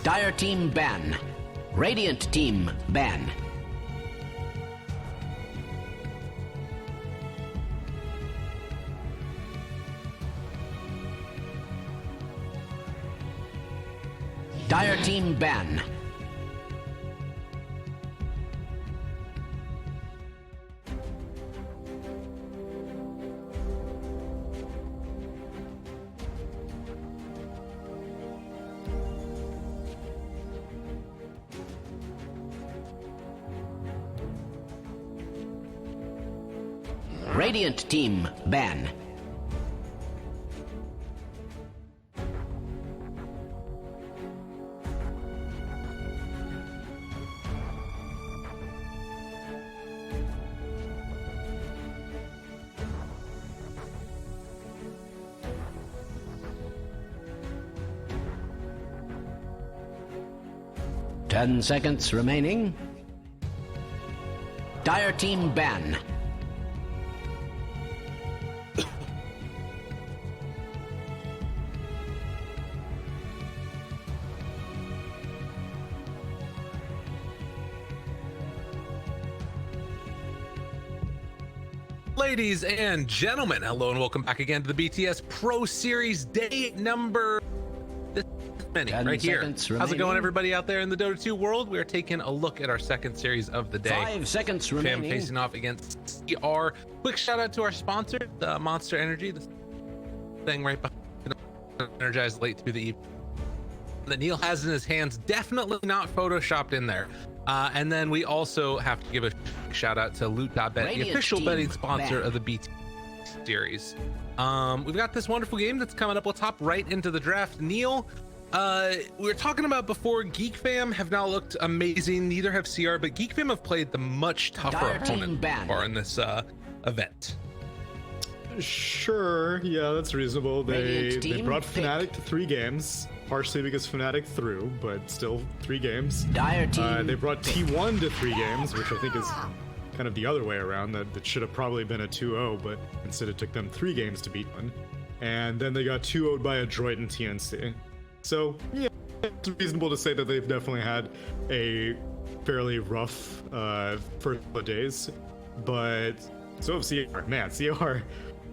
Dire Team ban. Radiant Team ban. Dire Team ban. Radiant Team ban. Ten seconds remaining. Dire Team ban. Ladies and gentlemen, hello and welcome back again to the BTS Pro Series day number this many right here. How's it going, everybody out there in the Dota 2 world? We are taking a look at our second series of the day. 5 seconds remaining. Facing off against CR. Quick shout out to our sponsor, the Monster Energy, this thing right behind, energized late through the evening that Neil has in his hands, definitely not photoshopped in there. And then we also have to give a shout out to Loot.bet, the official betting sponsor of the BT series. We've got this wonderful game that's coming up. Let's hop right into the draft. Neil, we were talking about before, GEEK fam have now looked amazing. Neither have CR, but GEEK fam have played the much tougher opponent so far in this event. Sure, yeah, that's reasonable. They brought Fnatic to 3 games, partially because Fnatic threw, but still 3 games. They brought T1 to 3 games, which I think is kind of the other way around. That should have probably been a 2-0, but instead it took them 3 games to beat one. And then they got 2-0'd by Adroit and TNC. So, yeah, it's reasonable to say that they've definitely had a fairly rough first couple of days. But so have CR. Man, CR...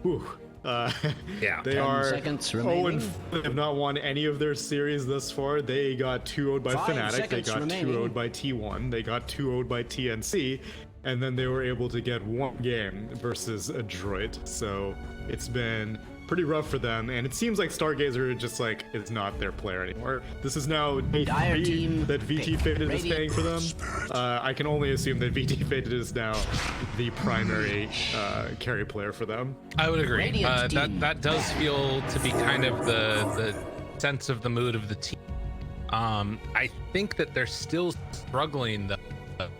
Whew. Yeah, they are 0 and they have not won any of their series thus far. They got 2-0'd by Fnatic, they got 2-0'd by T1, they got 2-0'd by TNC, and then they were able to get 1 game versus Adroit. So it's been pretty rough for them, and it seems like Stargazer just like is not their player anymore. This is now day 3 that VT Faded is paying for them. I can only assume that VT Faded is now the primary carry player for them. I would agree. That does feel to be kind of the sense of the mood of the team. I think that they're still struggling to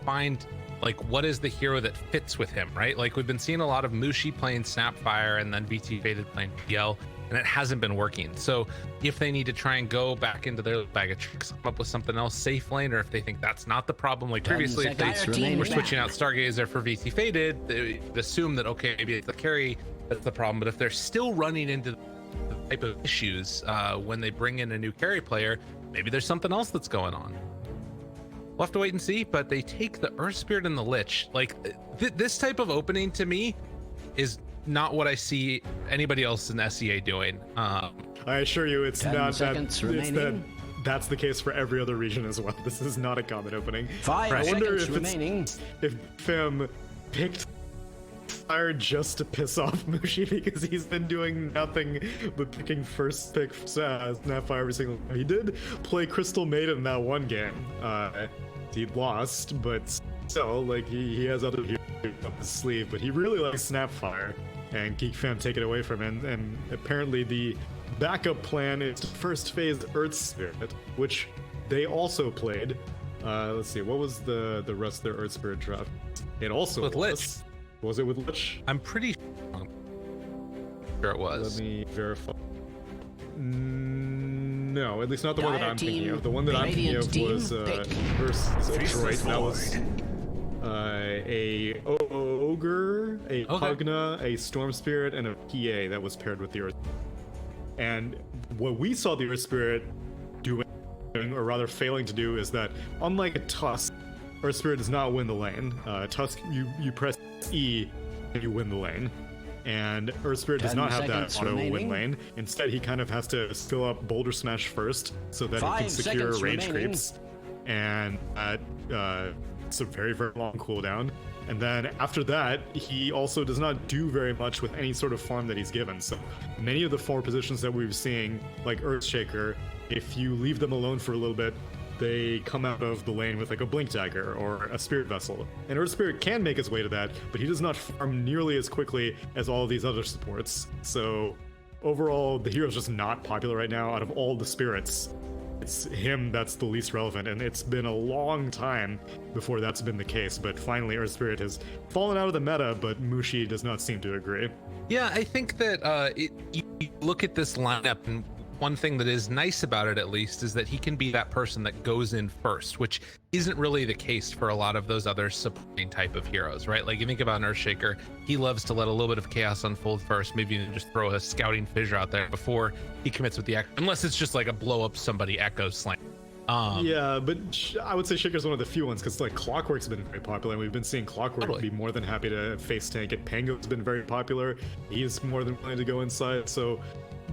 find like what is the hero that fits with him, right? Like we've been seeing a lot of Mushi playing Snapfire and then VT Faded playing PL, and it hasn't been working. So if they need to try and go back into their bag of tricks, come up with something else safe lane, or if they think that's not the problem, like previously if they were switching out Stargazer for VT Faded, they assume that okay, maybe it's the carry that's the problem. But if they're still running into the type of issues when they bring in a new carry player, maybe there's something else that's going on. We'll have to wait and see, but they take the Earth Spirit and the Lich. Like this type of opening to me is not what I see anybody else in SEA doing. I assure you, it's not that. That's the case for every other region as well. This is not a common opening. 5 seconds remaining. If FAM picked Fire just to piss off Mushi because he's been doing nothing but picking first pick Snapfire every single time. He did play Crystal Maiden in that one game. He lost, but still, like he has other heroes up his sleeve. But he really likes Snapfire, and GEEK fam take it away from him. And apparently the backup plan is to first phase Earth Spirit, which they also played. Let's see, what was the rest of their Earth Spirit draft? It also with Lich. Was it with Lich? I'm pretty sure it was. Let me verify. No, at least not the one that I'm thinking of. The one that I'm thinking of was versus Adroit. That was a Ogre, a Pugna, a Storm Spirit, and a PA that was paired with the Earth. And what we saw the Earth Spirit doing doing, or rather failing to do, is that unlike a Tusk, Earth Spirit does not win the lane. Tusk, you press E and you win the lane. And Earth Spirit does not have that auto win lane. Instead, he kind of has to skill up Boulder Smash first so that he can secure range creeps. And it's a very, very long cooldown. And then after that, he also does not do very much with any sort of farm that he's given. So many of the 4 positions that we've seen, like Earthshaker, if you leave them alone for a little bit, they come out of the lane with like a Blink Dagger or a Spirit Vessel. And Earth Spirit can make his way to that, but he does not farm nearly as quickly as all of these other supports. So overall, the hero's just not popular right now. Out of all the spirits, it's him that's the least relevant, and it's been a long time before that's been the case. But finally, Earth Spirit has fallen out of the meta, but Mushi does not seem to agree. Yeah, I think that you look at this lineup, and one thing that is nice about it, at least, is that he can be that person that goes in first, which isn't really the case for a lot of those other supporting type of heroes, right? Like, you think about an Earthshaker, he loves to let a little bit of chaos unfold first, maybe even just throw a scouting fissure out there before he commits with the echo, unless it's just like a blow up somebody echo slam. Yeah, but I would say Shaker's one of the few ones, because like Clockwork's been very popular, and we've been seeing Clockwork be more than happy to face tank it. Pango's been very popular. He's more than willing to go inside, so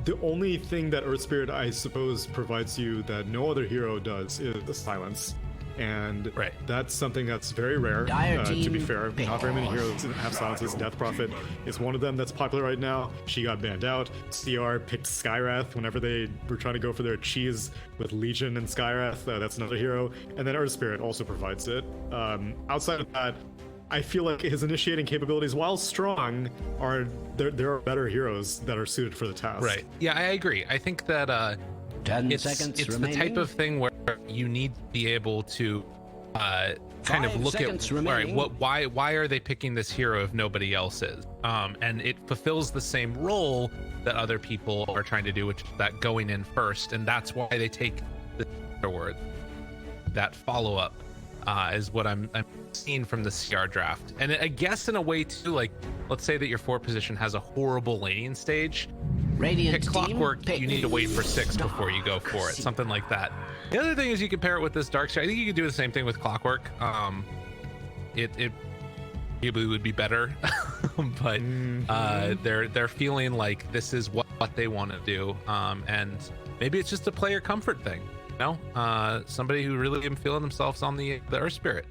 the only thing that Earth Spirit, I suppose, provides you that no other hero does is the silence. And that's something that's very rare, to be fair. Not very many heroes have silences. Death Prophet is one of them that's popular right now. She got banned out. CR picked Skywrath whenever they were trying to go for their cheese with Legion and Skywrath. That's another hero. And then Earth Spirit also provides it. Outside of that, I feel like his initiating capabilities, while strong, there are better heroes that are suited for the task. Right. Yeah, I agree. I think that 10 it's the type of thing where you need to be able to kind of look at, all right, why are they picking this hero if nobody else is? And it fulfills the same role that other people are trying to do, which is that going in first, and that's why they take the word. That follow-up is what I'm seeing from the CR draft. And I guess in a way too, like, let's say that your 4 position has a horrible laning stage. Radiant pick Clockwork, you need to wait for 6 before you go for it, something like that. The other thing is you can pair it with this Darkseer. I think you could do the same thing with Clockwork. It probably would be better, but they're feeling like this is what they want to do, and maybe it's just a player comfort thing. You know, somebody who really isn't feeling themselves on the Earth Spirit.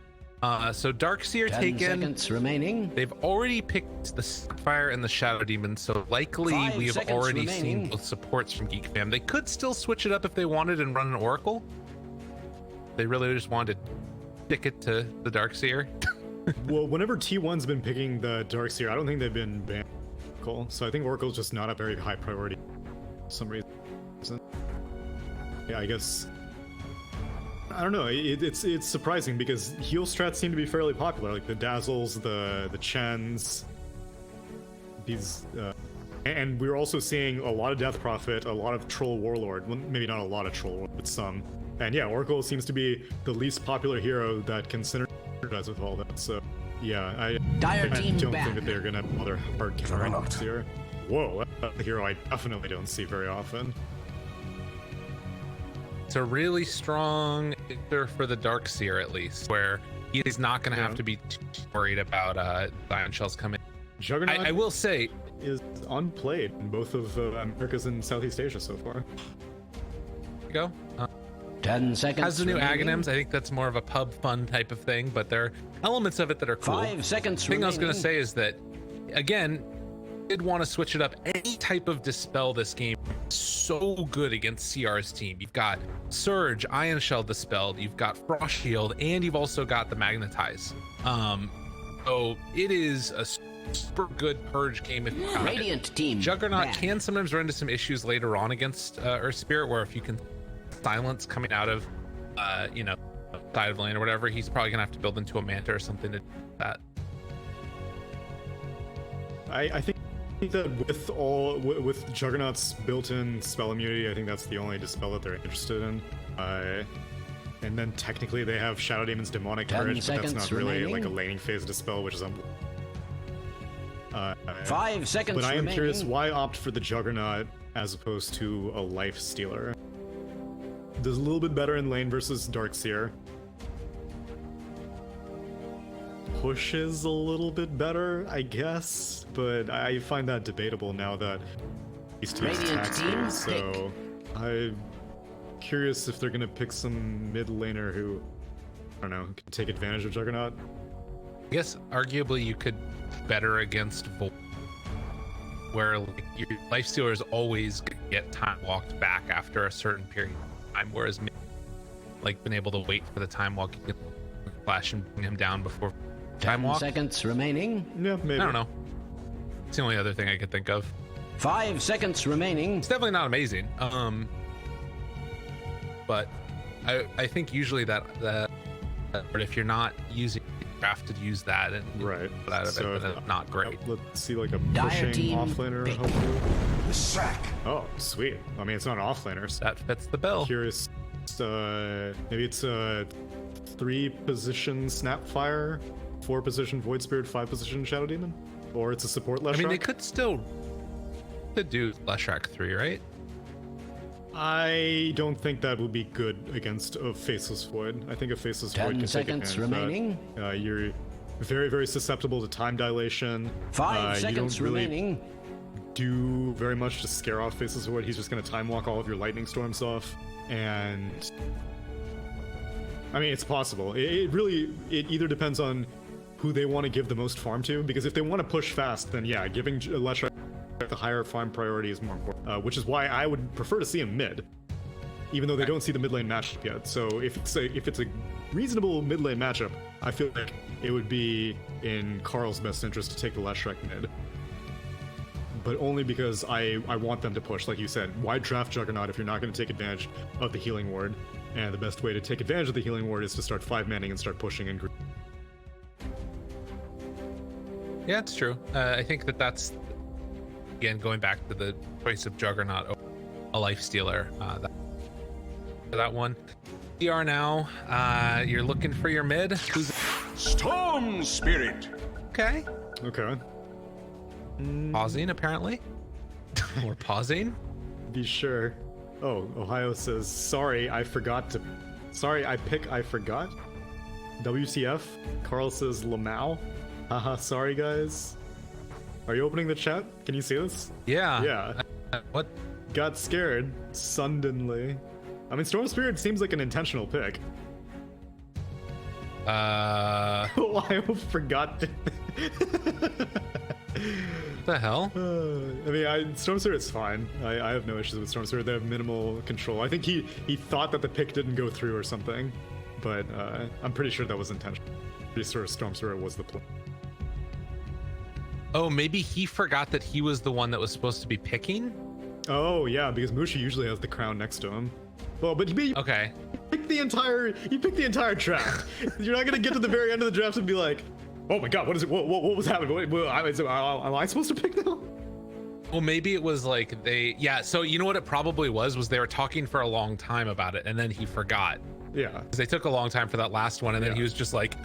So Darkseer 10 taken. seconds remaining. They've already picked the Sapphire and the Shadow Demon, so likely we have already seen both supports from Geek Fam. They could still switch it up if they wanted and run an Oracle. They really just wanted to stick it to the Darkseer. Well, whenever T1's been picking the Darkseer, I don't think they've been banned. So I think Oracle's just not a very high priority for some reason. Yeah, I guess. I don't know. It's surprising because heal strats seem to be fairly popular, like the Dazzles, the Chens. These, and we're also seeing a lot of Death Prophet, a lot of Troll Warlord. Well, maybe not a lot of Troll Warlord, but some. And yeah, Oracle seems to be the least popular hero that can synergize with all that. So yeah, I don't think that they're gonna bother hard countering here. Whoa, that's a hero I definitely don't see very often. It's a really strong victor for the Darkseer, at least, where he is not going to have to be too worried about Ion Shells coming. Juggernaut, I will say, is unplayed in both of Americas and Southeast Asia so far. There you go. 10 seconds. Has the new Aghanims. I think that's more of a pub fun type of thing, but there are elements of it that are cool. 5 seconds. The thing I was going to say is that, again, did want to switch it up. Any type of Dispel this game is so good against CR's team. You've got Surge, Ion Shell dispelled, you've got Frost Shield, and you've also got the Magnetize. So it is a super good purge game if you got Radiant team. Juggernaut can sometimes run into some issues later on against Earth Spirit, where if you can silence coming out of side of the lane or whatever, he's probably gonna have to build into a Manta or something to do that. I think that with Juggernaut's built-in spell immunity, I think that's the only dispel that they're interested in. And then technically they have Shadow Demon's Demonic Courage, but that's not really like a laning phase dispel, which is 5 seconds. But I am curious, why opt for the Juggernaut as opposed to a Life Stealer? Does a little bit better in lane versus Darkseer. Pushes a little bit better, I guess, but I find that debatable now that these two attacks here, so I'm curious if they're gonna pick some mid laner who, I don't know, can take advantage of Juggernaut. I guess arguably you could better against Volt, where like, your lifestealers always get time walked back after a certain period of time, whereas like been able to wait for the time walk, you can flash and bring him down before time 10 walk. seconds remaining. Yeah, maybe. I don't know. It's the only other thing I could think of. 5 seconds remaining. It's definitely not amazing. But I think usually that but if you're not using draft to use that and Right. get out of So it, then it's not great. Let's see like a Dire pushing team offlaner, pick. hopefully. The sack. Oh, sweet. I mean, it's not an offlaner, so That fits the bill. curious. Maybe it's a 3-position Snapfire, 4-position Void Spirit, 5-position Shadow Demon? Or it's a support Leshrac? I mean, they could still do Leshrac 3, right? I don't think that would be good against a Faceless Void. I think a Faceless 10 Void can take seconds advantage remaining. of that. You're very, very susceptible to time dilation. 5 you seconds don't really remaining. do very much to scare off Faceless Void. He's just going to time walk all of your Lightning Storms off. And I mean, it's possible. It either depends on who they want to give the most farm to, because if they want to push fast, then yeah, giving Leshrac the higher farm priority is more important, which is why I would prefer to see him mid, even though they don't see the mid lane matchup yet. So if it's a reasonable mid lane matchup, I feel like it would be in Carl's best interest to take the Leshrac mid. But only because I want them to push, like you said. Why draft Juggernaut if you're not going to take advantage of the healing ward? And the best way to take advantage of the healing ward is to start 5-manning and start pushing and. Yeah, it's true. I think that's again going back to the choice of Juggernaut over a life stealer. That one. We are now. You're looking for your mid. Who's Storm Spirit. okay? Okay. Pausing apparently. Or pausing. Be sure. Oh, Ohio says, sorry, I forgot. I forgot? WTF? Carl says, Lamau. Haha, sorry guys. Are you opening the chat? Can you see this? Yeah. Yeah. What? Got scared suddenly. I mean, Storm Spirit seems like an intentional pick. Ohio forgot. What the hell? I mean, Storm Spirit's fine. I have no issues with Storm Spirit. They have minimal control. I think he thought that the pick didn't go through or something, but I'm pretty sure that was intentional. Pretty sure Storm Spirit was the play. Oh, maybe he forgot that he was the one that was supposed to be picking? Oh yeah, because Mushi usually has the crown next to him. Well, but you Okay. pick the entire draft. You're not gonna get to the very end of the draft and be like, oh my god, what is it? What was happening? Am I supposed to pick now? Well, maybe it was like yeah, so you know what it probably was they were talking for a long time about it and then he forgot. Yeah. Because they took a long time for that last one and then Yeah. he was just like,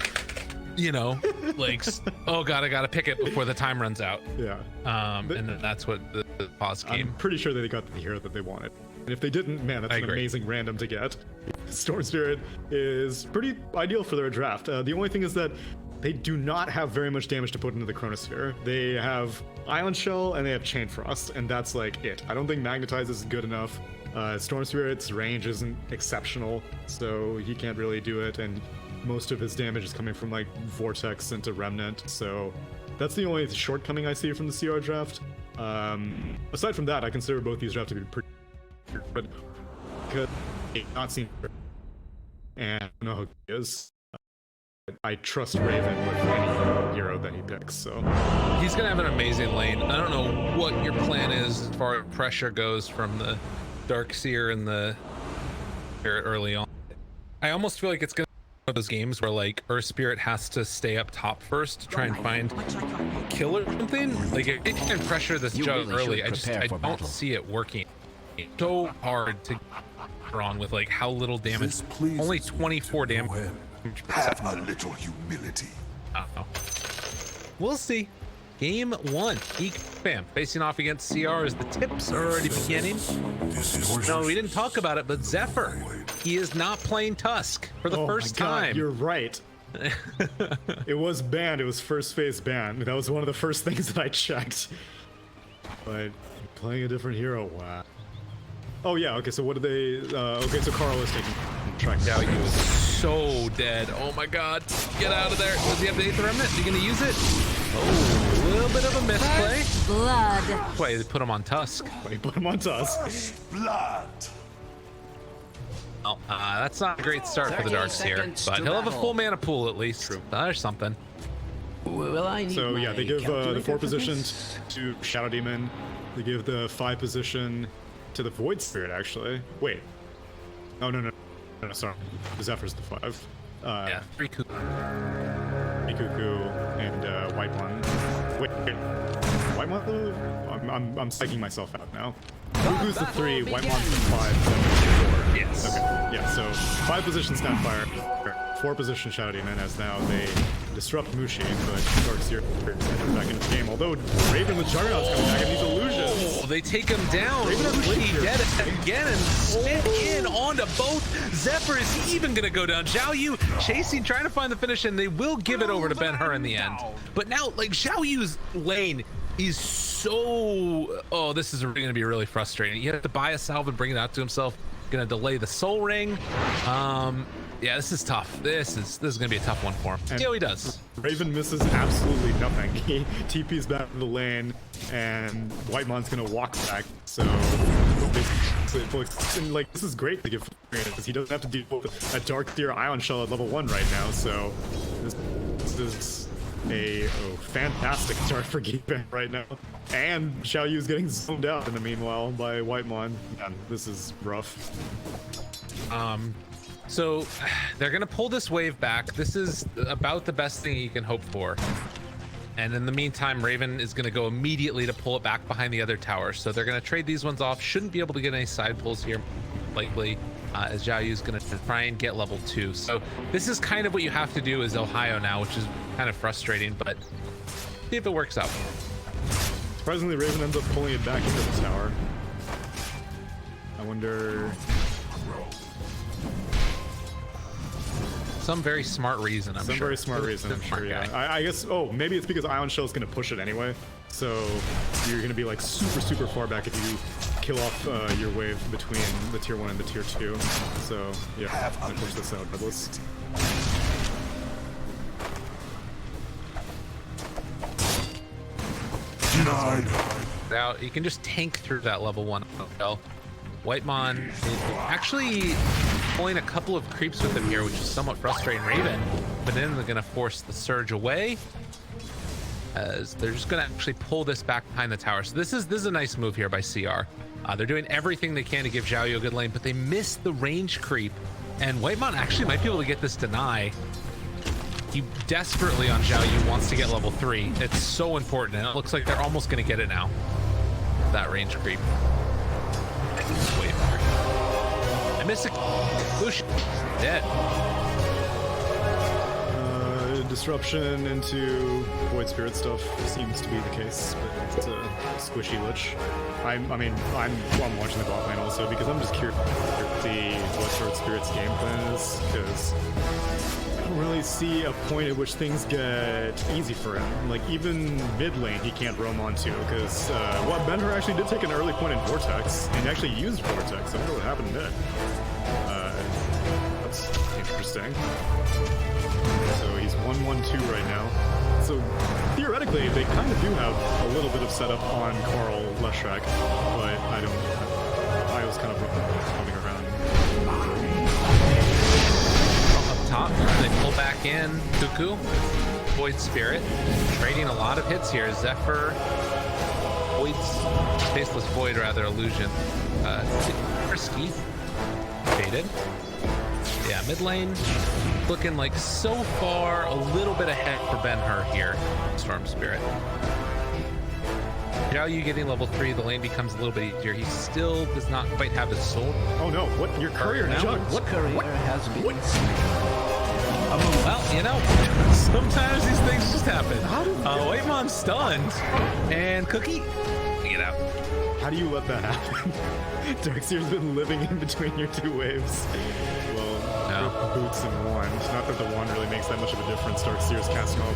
you know, like, oh god, I gotta pick it before the time runs out. Yeah. And then that's what the pause came. I'm pretty sure that they got the hero that they wanted. And if they didn't, man, that's I an agree. amazing random to get. Storm Spirit is pretty ideal for their draft. The only thing is that they do not have very much damage to put into the Chronosphere. They have Island Shell and they have Chain Frost, and that's like it. I don't think Magnetize is good enough. Storm Spirit's range isn't exceptional, so he can't really do it, and most of his damage is coming from like Vortex into Remnant, so that's the only shortcoming I see from the CR draft. Aside from that, I consider both these drafts to be pretty good, because they've not seen, and I don't know who he is. I trust Raven with any hero that he picks, so. He's gonna have an amazing lane. I don't know what your plan is as far as pressure goes from the Darkseer and the Spirit early on. I almost feel like it's gonna be one of those games where like Earth Spirit has to stay up top first to try and find a kill or something. Like if it can pressure this You jug really early, should I prepare for don't battle. see it working. It's so hard to get wrong with like how little damage. This pleases Only me 24 to no damage. end. Have a little humility. I don't know. We'll see. Game 1, Geek Fam facing off against CR as the tips are already beginning. This is No, we didn't talk about it, but Zephyr he is not playing Tusk for the first time. You're right. It was banned. It was first phase banned. That was one of the first things that I checked. But playing a different hero, wow. Oh yeah, okay, so what do they, okay, so Carl is taking track. Xiao Yu is so dead. Oh my god, get out of there. Does he have the 8th remnant? Is he gonna use it? Oh, a little bit of a misplay. Blood. Wait, they put him on Tusk. Wait, put him on Tusk. Blood. Oh, that's not a great start for the Darks here, but he'll have a full mana pool at least. True. There's something. Will I need So yeah, they give the 4 calculator for position this? to Shadow Demon. They give the 5 position to the Void Spirit, actually. Wait. Oh, no, sorry. The Zephyr's the 5. Yeah, 3 Cuckoo. Cuckoo and White One. Wait. White One? I'm psyching myself out now. Cuckoo's the 3, White One's the 5, Zephyr's the 4. Yes. Okay, yeah, so 5 position Snapfire, 4 position Shadow Demon, as now they disrupt Mushi, but Darkseer back into the game. Although Raven with Juggernaut's coming back and these illusions. Oh, they take him down. Mushi dead again and spit in onto both. Zephyr is even gonna go down. Xiao Yu chasing, trying to find the finish, and they will give it over to Ben-Hur in the end. But now, like, Xiao Yu's lane is so... Oh, this is gonna be really frustrating. You have to buy a salve and bring it out to himself. Gonna delay the soul ring. Yeah, this is tough. This is gonna be a tough one for him. And See how he does. Raven misses absolutely nothing. He TP's back to the lane, and Whitemon's gonna walk back. So, and, like, this is great to give because he doesn't have to deal with a Darkseer Ion Shell at level 1 right now. So, this is a fantastic start for Geek right now. And Xiao Yu's getting zoned out in the meanwhile by Whitemon. Yeah, this is rough. So they're gonna pull this wave back. This is about the best thing you can hope for. And in the meantime, Raven is gonna go immediately to pull it back behind the other tower. So they're gonna trade these ones off. Shouldn't be able to get any side pulls here, likely, as Xiao Yu's gonna try and get level 2. So this is kind of what you have to do as Ohio now, which is kind of frustrating, but see if it works out. Surprisingly, Raven ends up pulling it back into the tower. I wonder... Some very smart reason, I'm sure. Some very smart reason, I'm sure, yeah. I guess, oh, maybe it's because Ion Shell's gonna push it anyway. So you're gonna be like super far back if you kill off your wave between the tier 1 and the tier 2. So yeah, I'm gonna push this out regardless. Denied. Now you can just tank through that level 1 hotel. Whitemon is actually pulling a couple of creeps with him here, which is somewhat frustrating Raven, but then they're gonna force the surge away as they're just gonna actually pull this back behind the tower. So this is a nice move here by CR. They're doing everything they can to give Xiao Yu a good lane, but they missed the range creep, and Whitemon actually might be able to get this deny. He desperately on Xiao Yu wants to get level 3. It's so important, and it looks like they're almost gonna get it now. That range creep. Wait. I missed a push. Dead. Disruption into Void Spirit stuff seems to be the case, but it's a squishy lich. I'm watching the bot lane also because I'm just curious to see what Sword Spirit's game plan is, because I don't really see a point at which things get easy for him. Like, even mid lane he can't roam onto, because Ben-Hur actually did take an early point in Vortex, and actually used Vortex. I wonder what happened then. That's interesting. So he's 1-1-2 right now. So theoretically, they kind of do have a little bit of setup on Carl Leshrac, but I was kind of coming around. Up top, they pull back in Cuckoo, Void Spirit, trading a lot of hits here. Zephyr, Faceless Void, rather, Illusion. Risky, faded. Yeah, mid lane looking like so far a little bit ahead for Ben-Hur here. Storm Spirit. Xiao Yu getting level 3, the lane becomes a little bit easier. He still does not quite have his soul. Oh no, what? Your courier now? What courier has been Well, you know, sometimes these things just happen. Whitemon's stunned, and Cookie, get out. How do you let that happen? Darkseer's been living in between your two waves. Well, boots and wand. Not that the wand really makes that much of a difference. Darkseer's casting all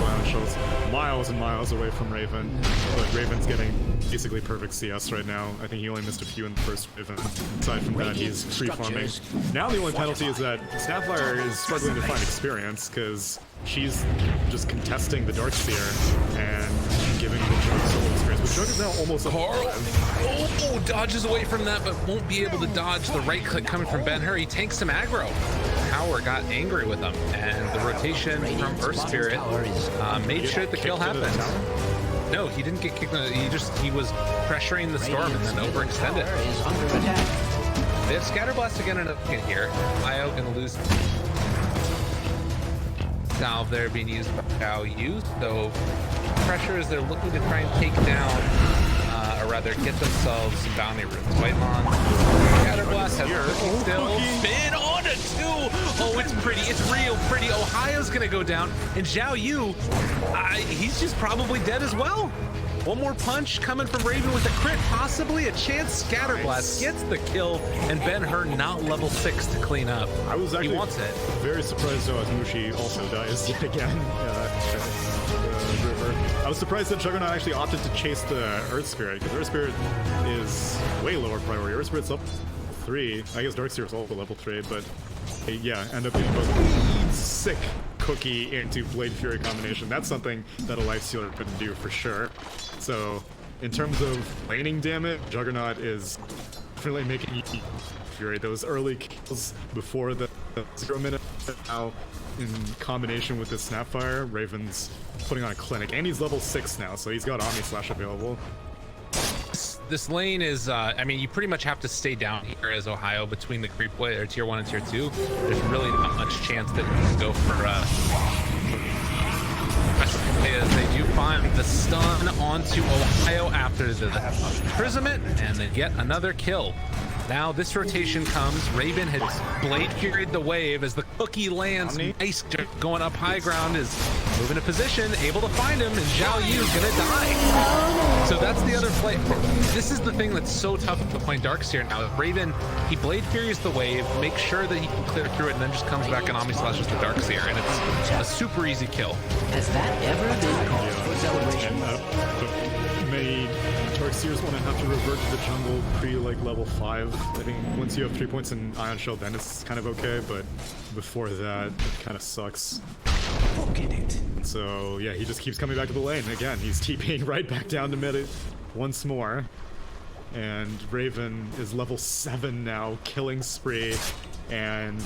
Ion Shells miles and miles away from Raven. But Raven's getting basically perfect CS right now. I think he only missed a few in the first wave. Aside from that, he's free farming. Now the only penalty is that Snapfire is struggling to find experience because she's just contesting the Darkseer and giving the Jug solo experience. But Jug is now almost up. Carl, dodges away from that, but won't be able to dodge the right click coming from Ben-Hur. He takes some aggro. Power got angry with him, and the rotation from Earth Spirit made sure the kill happened. No, he didn't get kicked. He was pressuring the storm and then overextended. They have Scatterblast again in a second here. Io gonna lose. Salve there being used by Xiao Yu, so pressure as they're looking to try and take down, or rather get themselves some bounty runes. Whitelon, Scatterblast has Cookie still. Spin on a 2! Oh, it's pretty. It's real pretty. Ohio's gonna go down, and Xiao Yu, he's just probably dead as well. One more punch coming from Raven with a crit, possibly a chance. Scatterblast gets the kill, and Ben-Hur not level 6 to clean up. I was actually he wants it. Very surprised though as Mushi also dies yet again. River. I was surprised that Juggernaut actually opted to chase the Earth Spirit, because Earth Spirit is way lower priority. Earth Spirit's up 3. I guess Darkseer's also level 3, but yeah, end up getting both sick Cookie into Blade Fury combination. That's something that a Life Stealer couldn't do for sure. So, in terms of laning damage, Juggernaut is definitely making Fury. Those early kills before the 0 minute, now in combination with this Snapfire, Raven's putting on a clinic. And he's level 6 now, so he's got Omni Slash available. This lane is, I mean, you pretty much have to stay down here as Ohio between the creep way, or tier 1 and tier 2. There's really not much chance that you can go for, as they do find the stun onto Ohio after the imprisonment, and then yet another kill. Now this rotation comes. Raven has Blade Furied the wave as the Cookie lands. Nice, going up high ground, is moving a position, able to find him, and Xiao Yu's gonna die. So that's the other play. This is the thing that's so tough to play Darkseer now. Raven, he Blade Furies the wave, makes sure that he can clear through it, and then just comes back and Omni Slashes the Darkseer, and it's a super easy kill. Has that ever been called for celebration? Many Darkseers want to have to revert to the jungle pre level 5. I think once you have 3 points in Ion Shell, then it's kind of okay, but before that, it kind of sucks. So yeah, he just keeps coming back to the lane. Again, he's TPing right back down to mid once more. And Raven is level 7 now, killing spree, and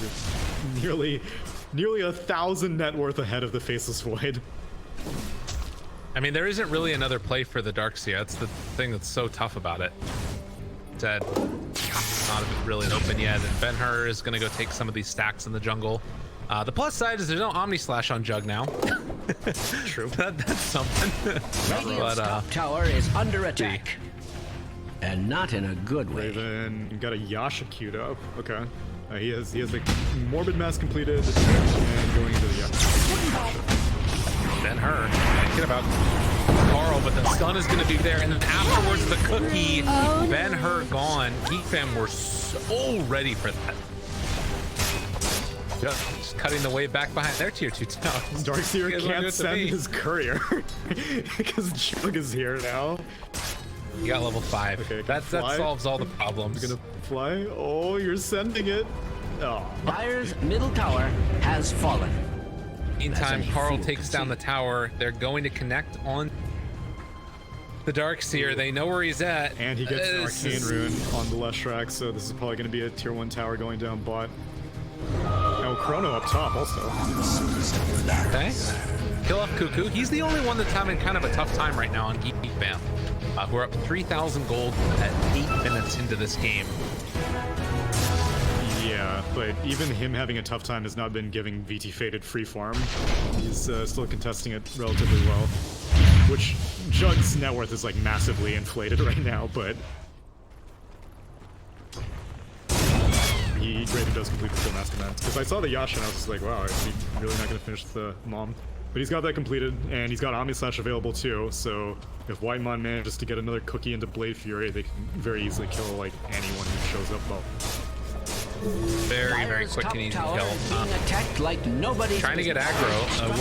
nearly 1,000 net worth ahead of the Faceless Void. I mean, there isn't really another play for the Darkseer. That's the thing that's so tough about it. Dead. Not really open yet, and Ben-Hur is gonna go take some of these stacks in the jungle. The plus side is there's no Omni Slash on Jug now. True. That's something. Radiant's top tower is under attack. And not in a good way. Raven got a Yasha queued up. Okay. He has the Morbid Mass completed and going into the Yasha. Ben-Hur, thinking about Carl, but the stun is going to be there, and then afterwards the Cookie. Ben-Hur gone. GEEK fam were so ready for that. Just cutting the way back behind their tier 2 towers. Darkseer can't send his courier because Jug is here now. You got level 5. Okay, that solves all the problems. You're gonna fly? Oh, you're sending it. Oh. Dire's middle tower has fallen. Meantime, Carl takes down the tower. They're going to connect on the Darkseer. They know where he's at. And he gets an Arcane Rune on the Leshrac, so this is probably going to be a tier 1 tower going down bot. Oh, Chrono up top also. Okay. Kill off Cuckoo. He's the only one that's having kind of a tough time right now on GEEK fam. We're up 3,000 gold at 8 minutes into this game. Yeah, but even him having a tough time has not been giving VT Fated free farm. He's still contesting it relatively well. Which, Jug's net worth is like massively inflated right now, but Raven does complete the full mass command. Because I saw the Yasha and I was just like, wow, is he really not going to finish the mom? But he's got that completed, and he's got Omni Slash available too, so if Whitemon manages to get another cookie into Blade Fury, they can very easily kill, like, anyone who shows up well. Very, very quick and easy kill. Like trying to get aggro.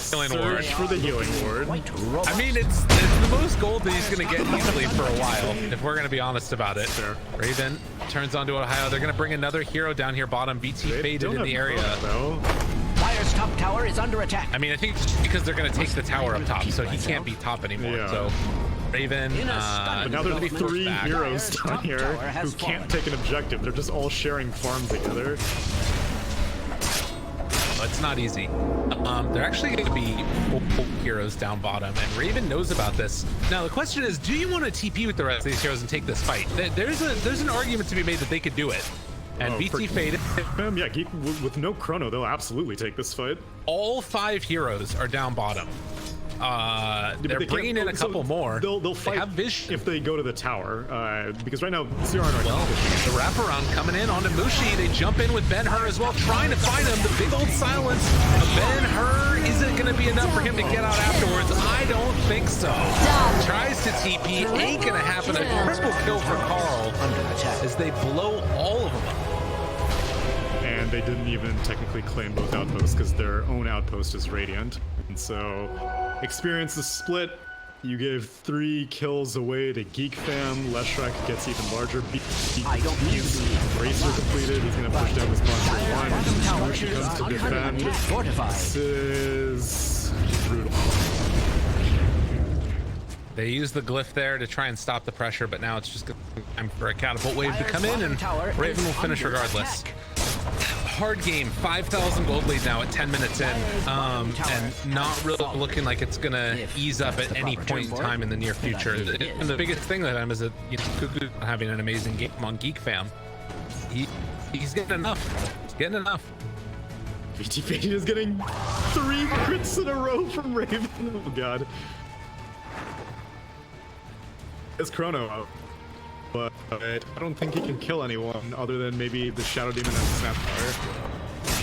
Healing ward. Search for the healing ward. I mean, it's the most gold that he's going to get easily for a while, if we're going to be honest about it. Sure. Raven turns onto Ohio. They're going to bring another hero down here bottom. BT faded in the area. Fire's top tower is under attack. I mean, I think it's because they're going to take the tower up top, so he can't be top anymore. Yeah. So Raven, but now there's 3 heroes down here who can't take an objective. They're just all sharing farm together. It's not easy. They're actually going to be 4 heroes down bottom, and Raven knows about this. Now the question is, do you want to TP with the rest of these heroes and take this fight? There's an argument to be made that they could do it. And BT faded. Yeah, GEEK, with no chrono, they'll absolutely take this fight. All 5 heroes are down bottom. They're bringing in a couple more. They'll fight they have vision if they go to the tower, because right now CR are the wraparound coming in onto Mushi. They jump in with Ben-Hur as well, trying to find him. The big old silence. Ben-Hur isn't going to be enough for him to get out afterwards. I don't think so. Tries to TP, ain't going to happen. A triple kill for Carl as they blow all of them up. And they didn't even technically claim both outposts because their own outpost is Radiant. And so, experience is split. You gave 3 kills away to GEEK fam. Leshrac gets even larger. I don't need Racer completed. He's going to push down this monster 1. Mushi comes to defend. This is brutal. They use the glyph there to try and stop the pressure, but now it's just time for a catapult wave to come in, and Raven will finish regardless. Hard game, 5,000 gold lead now at 10 minutes in, and not really looking like it's gonna ease up at any point in time in the near future. And the biggest thing with them is that, you know, Cuckoo having an amazing game on GEEK fam. He's getting enough. He's getting enough. BT Faded is getting 3 crits in a row from Raven. Oh god. It's Chrono out, but I don't think he can kill anyone other than maybe the Shadow Demon and Sapphire.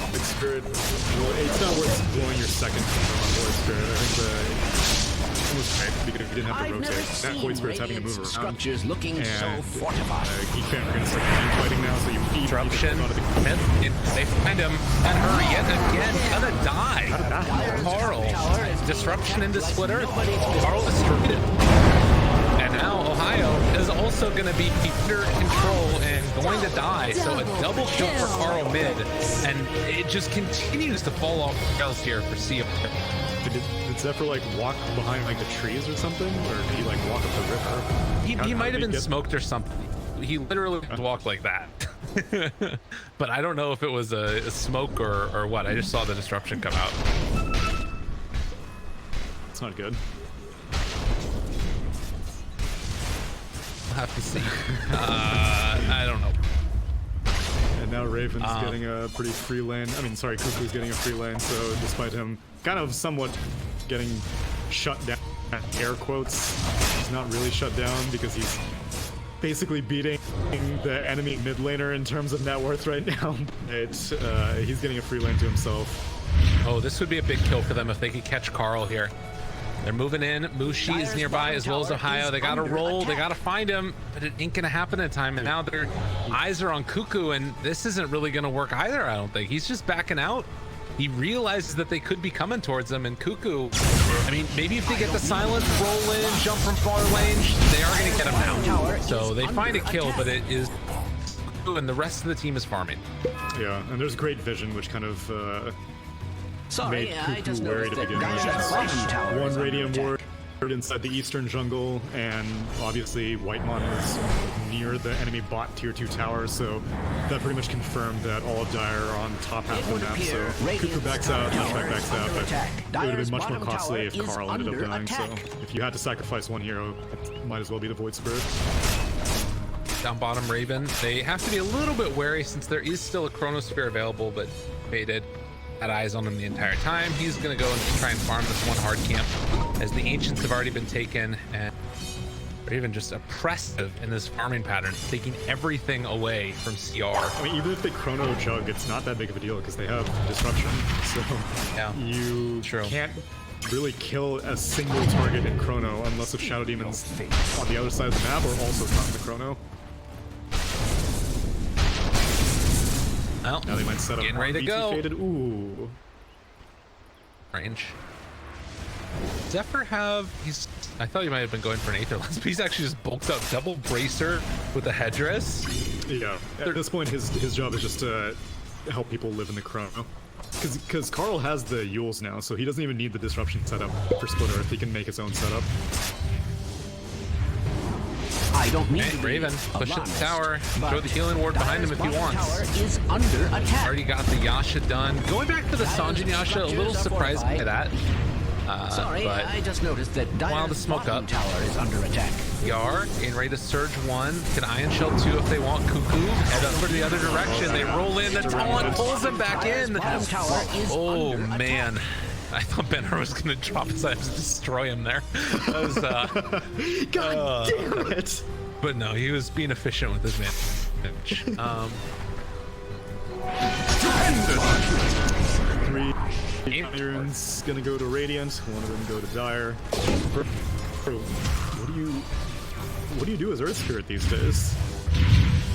Void Spirit, well, it's not worth blowing your second on Void Spirit. I think it was great because he didn't have to rotate. That Void Spirit's having to move around. Structures looking so fortified. GEEK fam are going to start team fighting now, so you need Disruption. They find him, and Hurry yet again gonna die. Carl, disruption into Split Earth. Carl destroyed it. And now Ohio is also going to be under control and going to die. So a double kill for Carl mid, and it just continues to fall off the rails here for Sea of Did Zephyr like walk behind like the trees or something, or did he like walk up the river? He might have been smoked or something. He literally walked like that. But I don't know if it was a smoke or what. I just saw the disruption come out. It's not good. We'll have to see. I don't know. And now Raven's getting a pretty free lane. I mean, sorry, Cuckoo's getting a free lane, so despite him kind of somewhat getting shut down, air quotes, he's not really shut down because he's basically beating the enemy mid laner in terms of net worth right now. He's getting a free lane to himself. Oh, this would be a big kill for them if they could catch Carl here. They're moving in. Mushi is nearby as well as Ohio. They gotta roll. They gotta find him, but it ain't gonna happen in time. And now their eyes are on Cuckoo, and this isn't really gonna work either, I don't think. He's just backing out. He realizes that they could be coming towards him, and Cuckoo, I mean, maybe if they get the silence, roll in, jump from far range, they are gonna get him now. So they find a kill, but it is Cuckoo, and the rest of the team is farming. Yeah, and there's great vision, which kind of Sorry, made I just Cuckoo wary to begin with. One Radiant Ward inside the eastern jungle, and obviously Whitemon was near the enemy bot tier 2 tower, so that pretty much confirmed that all of Dire are on top half of the map. So Cuckoo backs out, Leshrac backs out, but it would have been much more costly if Carl ended up dying. So if you had to sacrifice one hero, it might as well be the Void Spirit. Down bottom, Raven. They have to be a little bit wary since there is still a Chronosphere available, but faded. Had eyes on him the entire time. He's gonna go and try and farm this one hard camp, as the Ancients have already been taken, and Raven just oppressive in this farming pattern, taking everything away from CR. I mean, even if they chrono jug, it's not that big of a deal because they have disruption. So Yeah, you true. can't really kill a single target in chrono unless if Shadow Demon's on the other side of the map or also caught in the chrono. Well, Now they might set up getting ready to BT go. Faded. Ooh. Range. Zephyr I thought he might have been going for an Aether Lens, but he's actually just bulked up double bracer with a headdress. Yeah, at this point his job is just to help people live in the chrono. Because Carl has the Yules now, so he doesn't even need the disruption setup for Split Earth. He can make his own setup. I don't need Hey, to be Raven, push up the tower, throw the healing ward behind him if he Dyer's bottom wants. tower is under attack. Already got the Yasha done. Going back to the Sanjin Yasha, a little surprised by that. Sorry, but I just noticed that while the Dyer's smoke bottom up. tower is under attack. Yar, getting ready to surge one. Can Iron Shell two if they want. Cuckoo, head up for the other direction. They roll in, the taunt pulls him back in. Bottom tower is Oh under man. I thought Ben-Hur was gonna drop his items to destroy him there. That was, God damn it! but no, he was being efficient with his damage. Three irons gonna go to Radiant, one of them go to Dire. Bro, what do you do as Earth Spirit these days?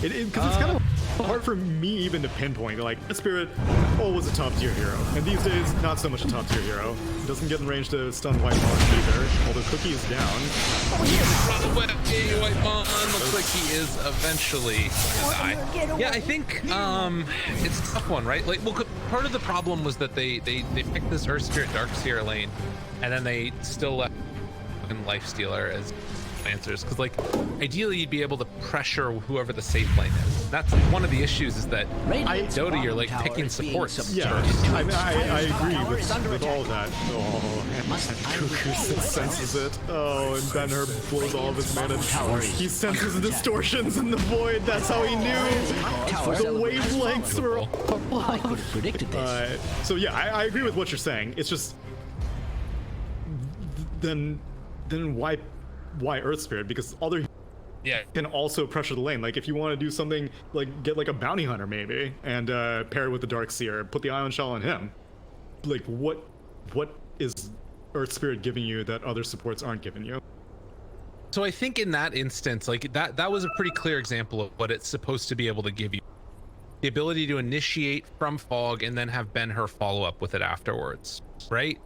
Because it's kind of hard for me even to pinpoint. Like, Earth Spirit always a top tier hero, and these days not so much a top tier hero. Doesn't get in range to stun White Mon either, although Cookie is down. White Mon looks like he is eventually gonna die. Yeah, I think it's a tough one, right? Like, well, part of the problem was that they picked this Earth Spirit Dark Seer lane, and then they still left Life Stealer as answers, because like ideally you'd be able to pressure whoever the safe lane is. That's one of the issues, is that Dota, you're like picking supports. Yeah, I agree with all that. Oh, and Cuckoo senses it. Oh, and Ben-Hur blows all of his mana. He senses the distortions in the void. That's how he knew the wavelengths were. I could have predicted this. So yeah, I agree with what you're saying. It's just then why Earth Spirit? Because other can also pressure the lane. Like if you want to do something like get like a bounty hunter maybe and pair it with the Dark Seer, put the Ion Shell on him. Like what is Earth Spirit giving you that other supports aren't giving you? So I think in that instance, like that was a pretty clear example of what it's supposed to be able to give you. The ability to initiate from Fog and then have Ben-Hur follow up with it afterwards, right?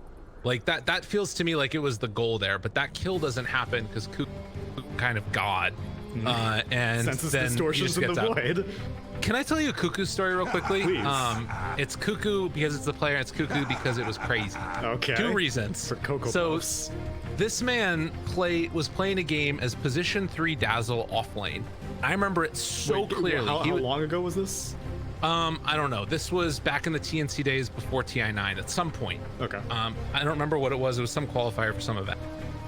Like that feels to me like it was the goal there, but that kill doesn't happen because Cuckoo kind of God, and senses then distortions in the void. Can I tell you a Cuckoo story real quickly? Please. It's Cuckoo because it's the player. It's Cuckoo because it was crazy. Okay. Two reasons. For Cocoa So Puffs. this man was playing a game as position 3 Dazzle off lane. I remember it so clearly. How long ago was this? I don't know. This was back in the TNC days before TI9 at some point. Okay. I don't remember what it was. It was some qualifier for some event.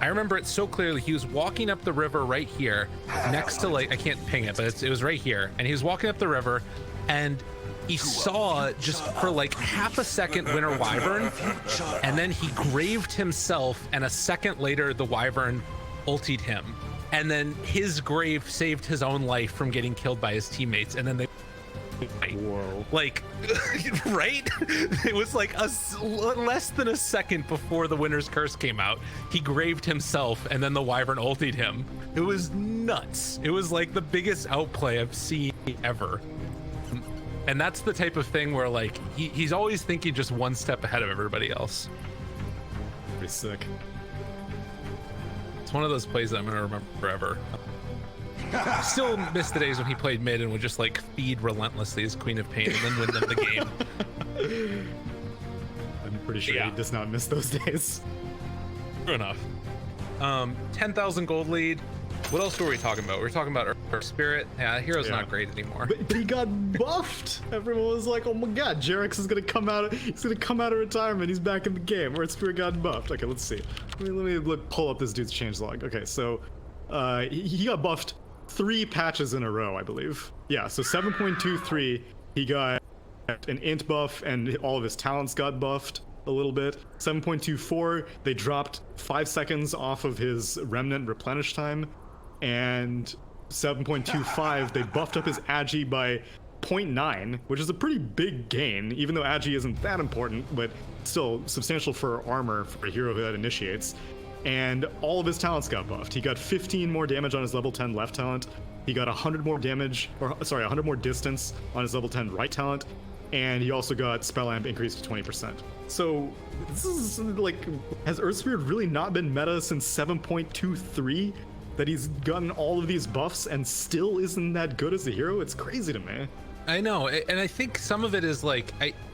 I remember it so clearly. He was walking up the river right here next to, like, I can't ping it, but it was right here. And he was walking up the river and he saw just for like half a second Winter Wyvern, and then he graved himself, and a second later the Wyvern ultied him. And then his grave saved his own life from getting killed by his teammates. And then they Whoa. like right, it was like less than a second before the Winter's Curse came out. He graved himself and then the Wyvern ultied him. It was nuts. It was like the biggest outplay I've seen ever. And that's the type of thing where like he's always thinking just one step ahead of everybody else. Pretty sick. It's one of those plays that I'm gonna remember forever. Still miss the days when he played mid and would just like feed relentlessly as Queen of Pain and then win them the game. I'm pretty sure he does not miss those days. True enough. 10,000 gold lead. What else were we talking about? We were talking about Earth Spirit. Yeah, Hero's not great anymore. But he got buffed. Everyone was like, "Oh my God, Jarex is gonna come out. He's gonna come out of retirement. He's back in the game." Earth Spirit got buffed. Okay, let's see. Let me pull up this dude's changelog. Okay, so he got buffed 3 patches in a row, I believe. Yeah, so 7.23, he got an int buff and all of his talents got buffed a little bit. 7.24, they dropped 5 seconds off of his remnant replenish time. and 7.25, they buffed up his agi by 0.9, which is a pretty big gain, even though agi isn't that important, but still substantial for armor for a hero that initiates. And all of his talents got buffed. He got 15 more damage on his level 10 left talent. He got 100 more damage, or sorry, 100 more distance on his level 10 right talent. And he also got spell amp increased to 20%. So this is like, has Earth Spirit really not been meta since 7.23? That he's gotten all of these buffs and still isn't that good as a hero? It's crazy to me. I know, and I think some of it is like,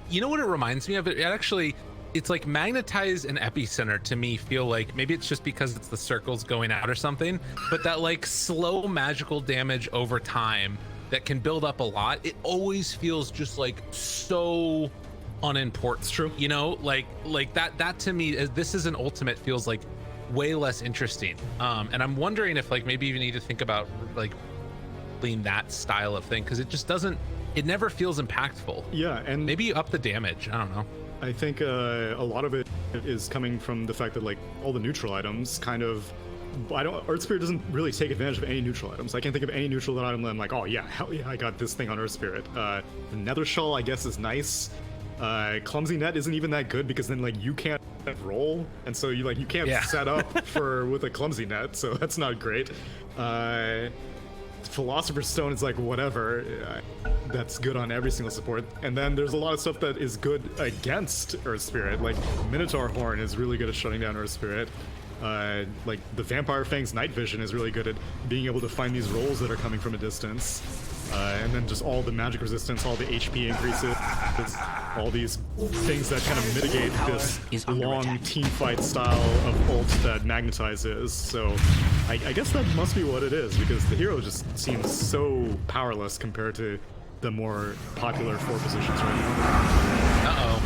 you know what it reminds me of? It actually, it's like Magnetize and Epicenter to me feel like, maybe it's just because it's the circles going out or something, but that like slow magical damage over time that can build up a lot, it always feels just like so unimportant. It's true. You know, like that to me, this is an ultimate feels like way less interesting. And I'm wondering if like maybe you need to think about like lean that style of thing, because it just doesn't, it never feels impactful. Yeah, and maybe up the damage. I don't know. I think a lot of it is coming from the fact that like all the neutral items kind of, Earth Spirit doesn't really take advantage of any neutral items. I can't think of any neutral item that I'm like, oh yeah, hell yeah, I got this thing on Earth Spirit. The Nether Shell, I guess, is nice. Clumsy Net isn't even that good because then like you can't roll, and so you can't set up for with a Clumsy Net, so that's not great. Philosopher's Stone is like whatever. That's good on every single support. And then there's a lot of stuff that is good against Earth Spirit. Like Minotaur Horn is really good at shutting down Earth Spirit. Like the Vampire Fang's Night Vision is really good at being able to find these rolls that are coming from a distance. And then just all the magic resistance, all the HP increases, all these things that kind of mitigate this long team fight style of ult that Magnetize is. So I guess that must be what it is, because the hero just seems so powerless compared to the more popular 4 positions right now. Uh-oh.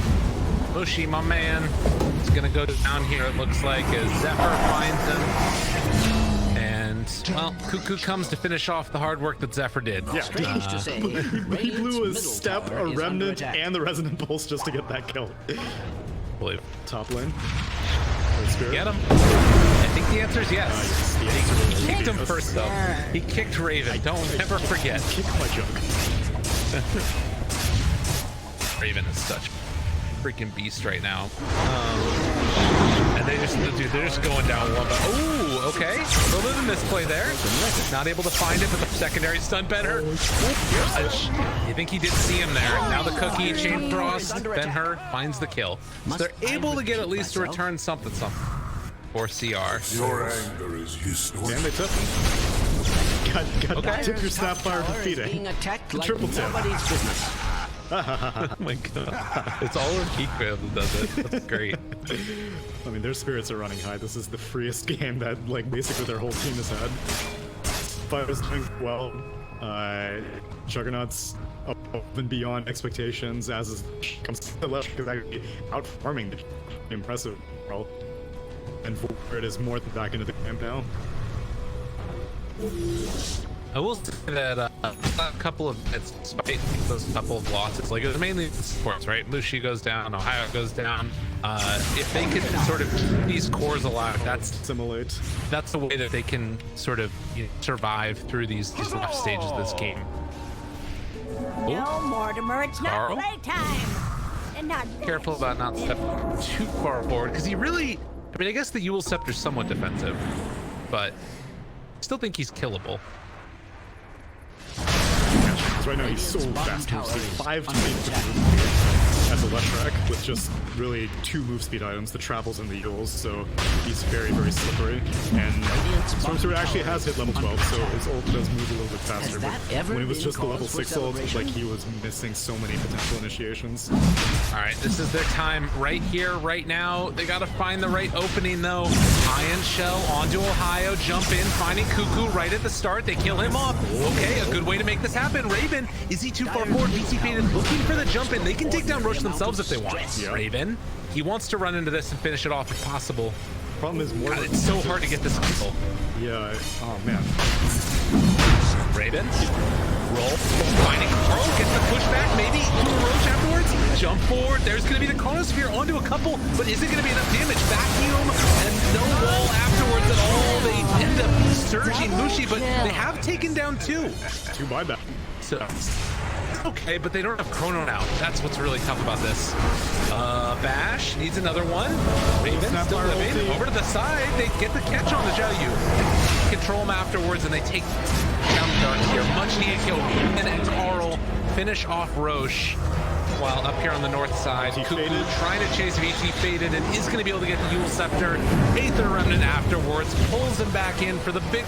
Mushi, my man, is gonna go down here, it looks like, as Zephyr finds him. And, well, Cuckoo comes to finish off the hard work that Zephyr did. Yeah, Strange to say, he blew a Radiant's step, middle a tower is remnant, under attack. and the resonant pulse just to get that kill. Believe. Top lane. Earth Spirit. Get him? I think the answer is yes. The answer is He kicked him yes. first, though. He kicked Raven. Don't ever forget. Kick my junk. Raven is such a freaking beast right now. And they just, dude, they're just going down one. But ooh, okay. A little bit of a misplay there. Not able to find it, but the secondary stun better. You think he did see him there? Now the cookie, Chain Frost, Ben-Hur finds the kill. So they're able to get at least a return something. Or CR. Your anger is useless. And they took him. Okay. Tip your Sapphire to defeat Being it. attacked like Triple tip. nobody's business. Oh my god. It's all of GEEK fans that does it. That's great. I mean, their spirits are running high. This is the freest game that, like, basically their whole team has had. Fire's doing well. Juggernaut's up and beyond expectations, as is comes to the left because actually outperforming the impressive role. And Void is more than back into the game now. I will say that a couple of, despite those couple of losses, like it was mainly sports, right? Mushi goes down, Ohio goes down. If they can sort of keep these cores alive, that's the way that they can sort of survive through these rough stages of this game. No, Mortimer, it's Carl? not playtime. And not Careful about not stepping too far forward, because he really, I mean, I guess the Yule Scepter's somewhat defensive, but I still think he's killable. Right now he's so fast. tower He's is 5 to under 8 attack. as a left track with just really 2 move speed items, the travels and the Yules, so he's very, very slippery. And Stormsword actually has hit level 12, so his ult does move a little bit faster. that But ever when it was been just the level cause for 6 ult, celebration? like he was missing so many potential initiations. All right, this is their time right here, right now. They got to find the right opening, though. Iron Shell onto Ohio, jump in, finding Cuckoo right at the start. They kill him off. Okay, a good way to make this happen. Raven, is he too far forward? BT Faded looking for the jump in. They can take down Roche themselves if they want. Yeah. Raven, he wants to run into this and finish it off if possible. Problem is more. God, it's so hard to get this kill. Yeah. Oh man. Raven, roll, finding Carl, gets the pushback, maybe to a Roche afterwards. jump forward. There's going to be the Chronosphere onto a couple, but is it going to be enough damage? Vacuum and no wall afterwards at all. They end up surging Mushi, but they have taken down 2. 2 buyback. So okay, but they don't have Chrono now. That's what's really tough about this. Bash needs another one. Raven still living. Over to the side. They get the catch on the Xiaoyu. Control him afterwards, and they take down Dark here. Much needed kill. And Carl finish off Roche. While up here on the north side, Cuckoo trying to chase VT faded and is going to be able to get the Yule Scepter. Aether Remnant afterwards pulls him back in for the big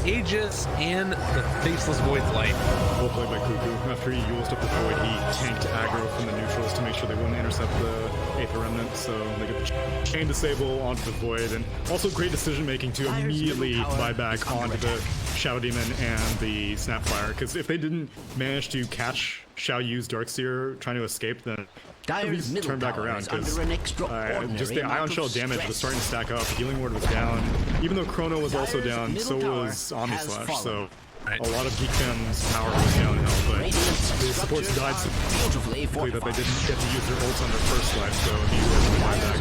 Aegis and the Faceless Void's Light. Well played by Cuckoo. After he used up the Void, he tanked aggro from the neutrals to make sure they wouldn't intercept the Aether Remnant, so they get the chain disable onto the Void, and also great decision making to immediately buy back onto the Shadow Demon and the Snapfire, because if they didn't manage to catch Xiaoyu's Darkseer trying to escape, then Dire's middle turn back tower around, is because under an extraordinary just the Ion amount Shell of damage stress. was starting to stack up. Healing Ward was down. Even though Chrono was also Dire's down, so middle was tower Omni has Slash, fallen. so Right. a lot of Geek Fem's power was downhill, but Radiant's the supports structures died are so beautifully quickly that they fortified. didn't get to use their ults on their first life, so he was able to buy back.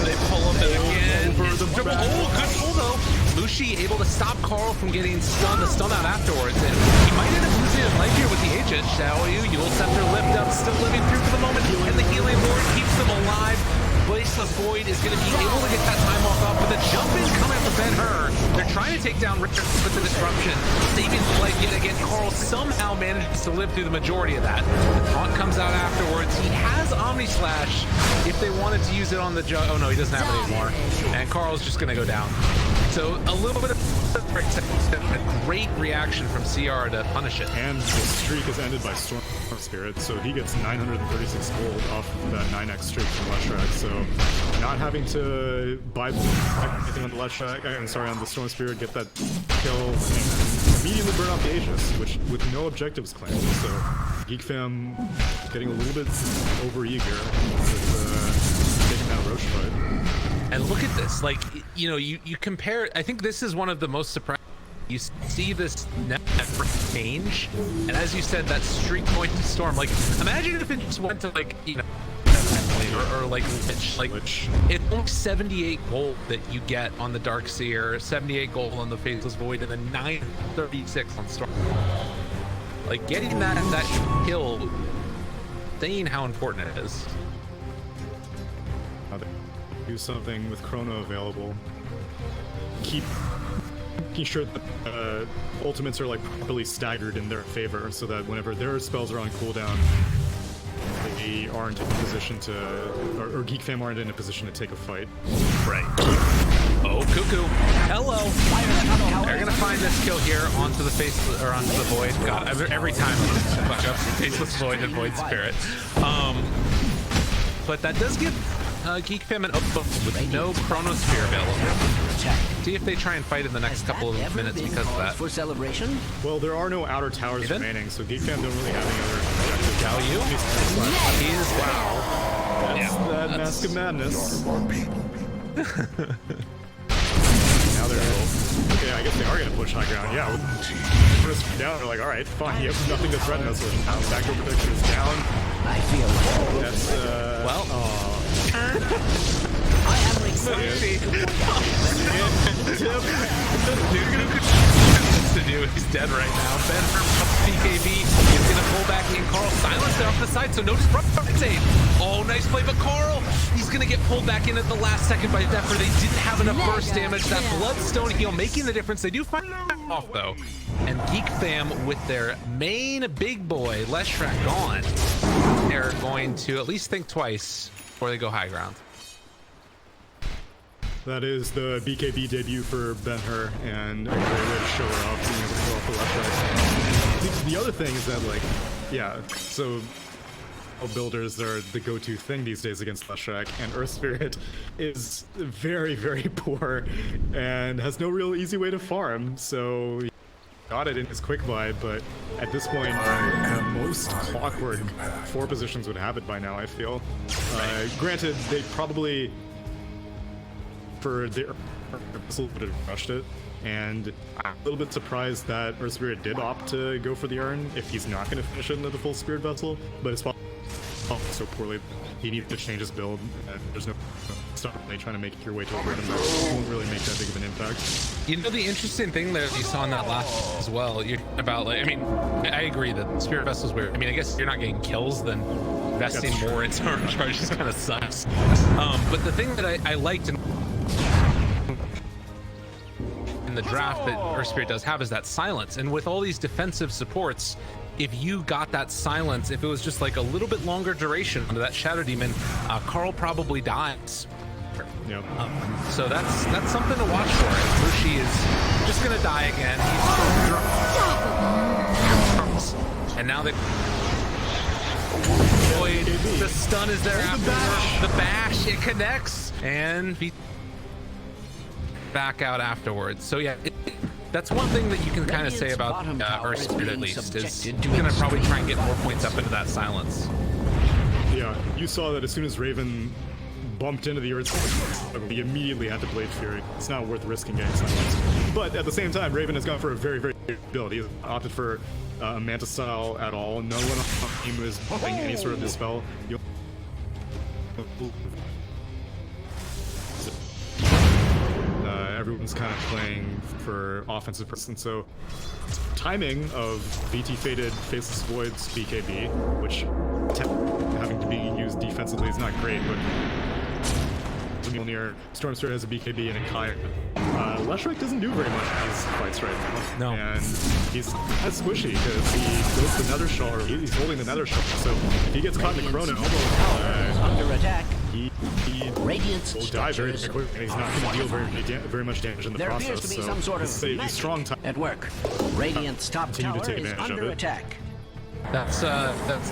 They pull him in again. Over It's the triple. back. Oh, good pull though. Mushi able to stop Carl from getting stunned, the stun out afterwards, and he might end up losing his life here with the Aegis. Xiaoyu, Yule Scepter lift up, still living through for the moment, and the healing ward keeps them alive. Faceless Void is going to be able to get that time walk off, but the jump in coming from Ben-Hur. They're trying to take down Richard with the disruption, saving his life yet again. Carl somehow manages to live through the majority of that. The taunt comes out afterwards. He has Omni Slash if they wanted to use it on the oh no, he doesn't have it anymore. And Carl's just going to go down. So a little bit of a great reaction from CR to punish it. And the streak is ended by Storm Spirit, so he gets 936 gold off of that 9x streak from Leshrac, so not having to buy anything on the Leshrac, I'm sorry, on the Storm Spirit, get that kill, and immediately burn off the Aegis, which with no objectives claimed, so Geek Fam getting a little bit over-eager with taking that Roche fight. And look at this, like, you know, you compare, I think this is one of the most surprising. You see this net change, and as you said, that streak going to Storm, like, imagine if it just went to, like, you know, or like Lich. It's only 78 gold that you get on the Darkseer, 78 gold on the Faceless Void, and then 936 on Storm. Like, getting that kill, saying how important it is. Do something with Chrono available. Keep making sure that ultimates are like properly staggered in their favor, so that whenever their spells are on cooldown, they aren't in a position to, or Geek Fam aren't in a position to take a fight. Right. Oh, Cuckoo. Hello. They're gonna find this kill here onto the face or onto the Void. God, every time I fuck up Faceless Void and Void Spirit. But that does give Geek Fam an open with no Chronosphere available. See if they try and fight in the next couple of minutes because of that. For celebration? Well, there are no outer towers Even? remaining, so Geek Fam don't really have any other objectives. Xiaoyu? He is wow. That's that Mask of Madness. Now they're okay. I guess they are gonna push high ground. Yeah, with risk down. They're like, all right, fine. You have nothing to threaten us with. Now backdoor protection is down. I feel like That's Well, I am to do. He's dead right now. Ben PKB is gonna pull back in. Carl silenced off the side, so no disruption save. Oh, nice play, but Carl, he's gonna get pulled back in at the last second by Zephyr. They didn't have enough burst damage. That Bloodstone heal making the difference. They do find off though. And Geek Fam with their main big boy, Leshrac gone, they're going to at least think twice before they go high ground. that is the BKB debut for Ben-Hur, and a great way to show her off, being able to go off the left right. The other thing is that, like, yeah, so builders are the go-to thing these days against Leshrac, and Earth Spirit is very, very poor and has no real easy way to farm, so he got it in his quick buy, but at this point, the most awkward 4 positions would have it by now, I feel. Granted, they probably, for the Earth, would have rushed it, And I'm a little bit surprised that Earth Spirit did opt to go for the urn if he's not going to finish it into the full Spirit Vessel, but it's so poorly. He needs to change his build, and there's no stop trying to make your way to a random match. It won't really make that big of an impact. You know, the interesting thing that you saw in that last as well, you're about, like, I mean, I agree that Spirit Vessel's weird. I mean, I guess if you're not getting kills, then investing more in storm charges kind of sucks. But the thing that I liked in the draft that Earth Spirit does have is that silence. And with all these defensive supports, if you got that silence, if it was just like a little bit longer duration under that Shadow Demon, Carl probably dies. Yep. So that's something to watch for. Mushi is just gonna die again. He's and now they Void, the stun is there after the bash. It connects and back out afterwards. So yeah, that's one thing that you can kind of say about Earth Spirit, at least, is you're gonna probably try and get more points up into that silence. Yeah, you saw that as soon as Raven bumped into the Earth Spirit, he immediately had to Blade Fury. It's not worth risking getting silence. But at the same time, Raven has gone for a very, very good build. He has opted for a Manta style at all. No one on the team is playing any sort of dispel. Everyone's kind of playing for offensive person, so timing of VT Faded Faceless Void's BKB, which having to be used defensively is not great, but near Storm Spirit has a BKB and a Kai. Leshrac doesn't do very much in these fights right now. No. And he's kind of squishy because he goes the Nether Shell, or he's holding the Nether Shell, so if he gets caught in the Chrono, under attack. he Radiant's will die very structures quickly, and he's not going to deal very much damage in the There process. appears to be so some sort of it's a magic strong time. at work. Radiant's top Continue to tower take is advantage of under it. attack. That's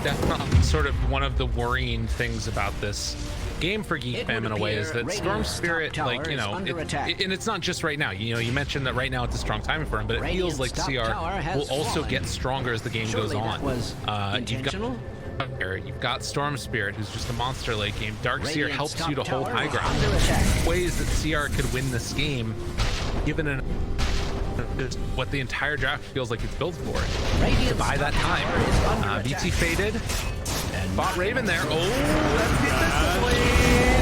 definitely sort of one of the worrying things about this game for Geek It Fam would in a way is appear that Storm Radiant's Spirit, top like, you tower know, is under attack. and it's not just right now. You know, you mentioned that right now it's a strong timing for him, but it feels Radiant's like top CR tower has will also fallen. get stronger as the game Surely goes on. that was intentional? You've got Storm Spirit, who's just a monster late game. Darkseer Radiant's helps top you to hold tower high is ground. under attack. Ways that CR could win this game, given what the entire draft feels like it's built for. To buy that time. BT Faded. And bot Raven there. Oh, that's the blade.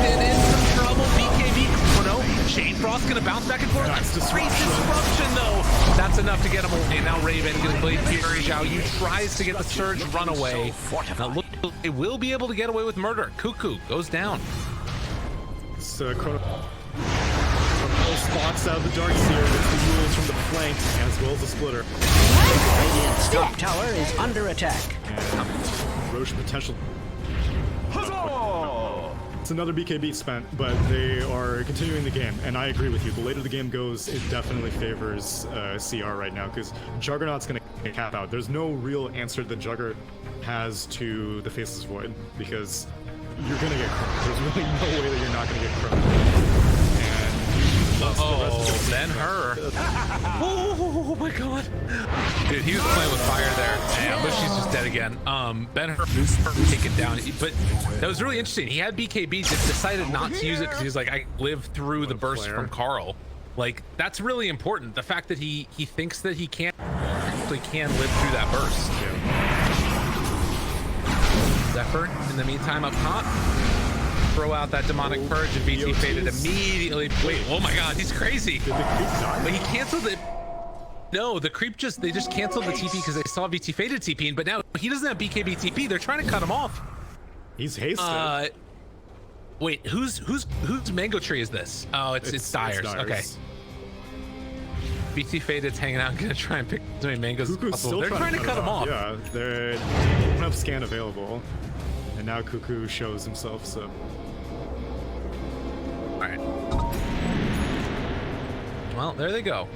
It is some trouble. BKB. Oh no. Shade Frost gonna bounce back and forth. That's Disruption though. That's enough to get him away. Now Raven getting Blade Fury. Zhao Yu tries to get the Surge runaway. Now look, they will be able to get away with murder. Cuckoo goes down. So Chrono spots out the Darkseer with the rules from the flank as well as the splitter. Radiant's top tower is under attack. And Roche potential. It's another BKB spent, but they are continuing the game, and I agree with you. The later the game goes, it definitely favors CR right now, because Juggernaut's going to cap out. There's no real answer that Jugger has to the Faceless Void, because you're going to get chromed. There's really no way that you're not going to get chromed. Oh, Ben-Hur. Oh my god. Dude, he was playing with fire there. Yeah, but she's just dead again. Ben-Hur taken down. But that was really interesting. He had BKB, just decided not to use it because he was like, I live through the burst from Carl. Like, that's really important. The fact that he thinks that he actually can live through that burst. Zephyr, in the meantime, up top. Throw out that demonic purge and BT Faded immediately. Wait, oh my god, he's crazy. Did the creep die? But he canceled it. No, the creep they just canceled the TP because they saw BT Faded TPing, but now he doesn't have BKB TP. They're trying to cut him off. He's hasted. Wait, whose mango tree is this? Oh, it's Dyer's. Okay. BT Faded's hanging out, gonna try and pick as many mangoes as Cuckoo's possible. still They're trying to cut him off. Yeah, they don't have scan available. And now Cuckoo shows himself, so. Alright. Well, there they go.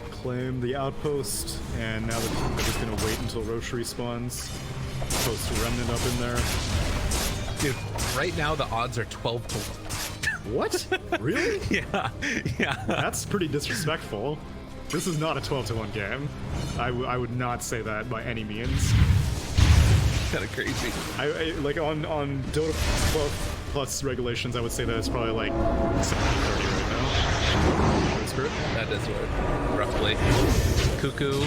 Claim the outpost, and now they're just gonna wait until Roche respawns. Post a remnant up in there. Dude, right now the odds are 12 to 1. What? Really? Yeah. That's pretty disrespectful. This is not a 12-1 game. I would not say that by any means. Kind of crazy. I like on Dota plus regulations, I would say that it's probably like 70-30 right now. It's Spirit. That is what roughly. Cuckoo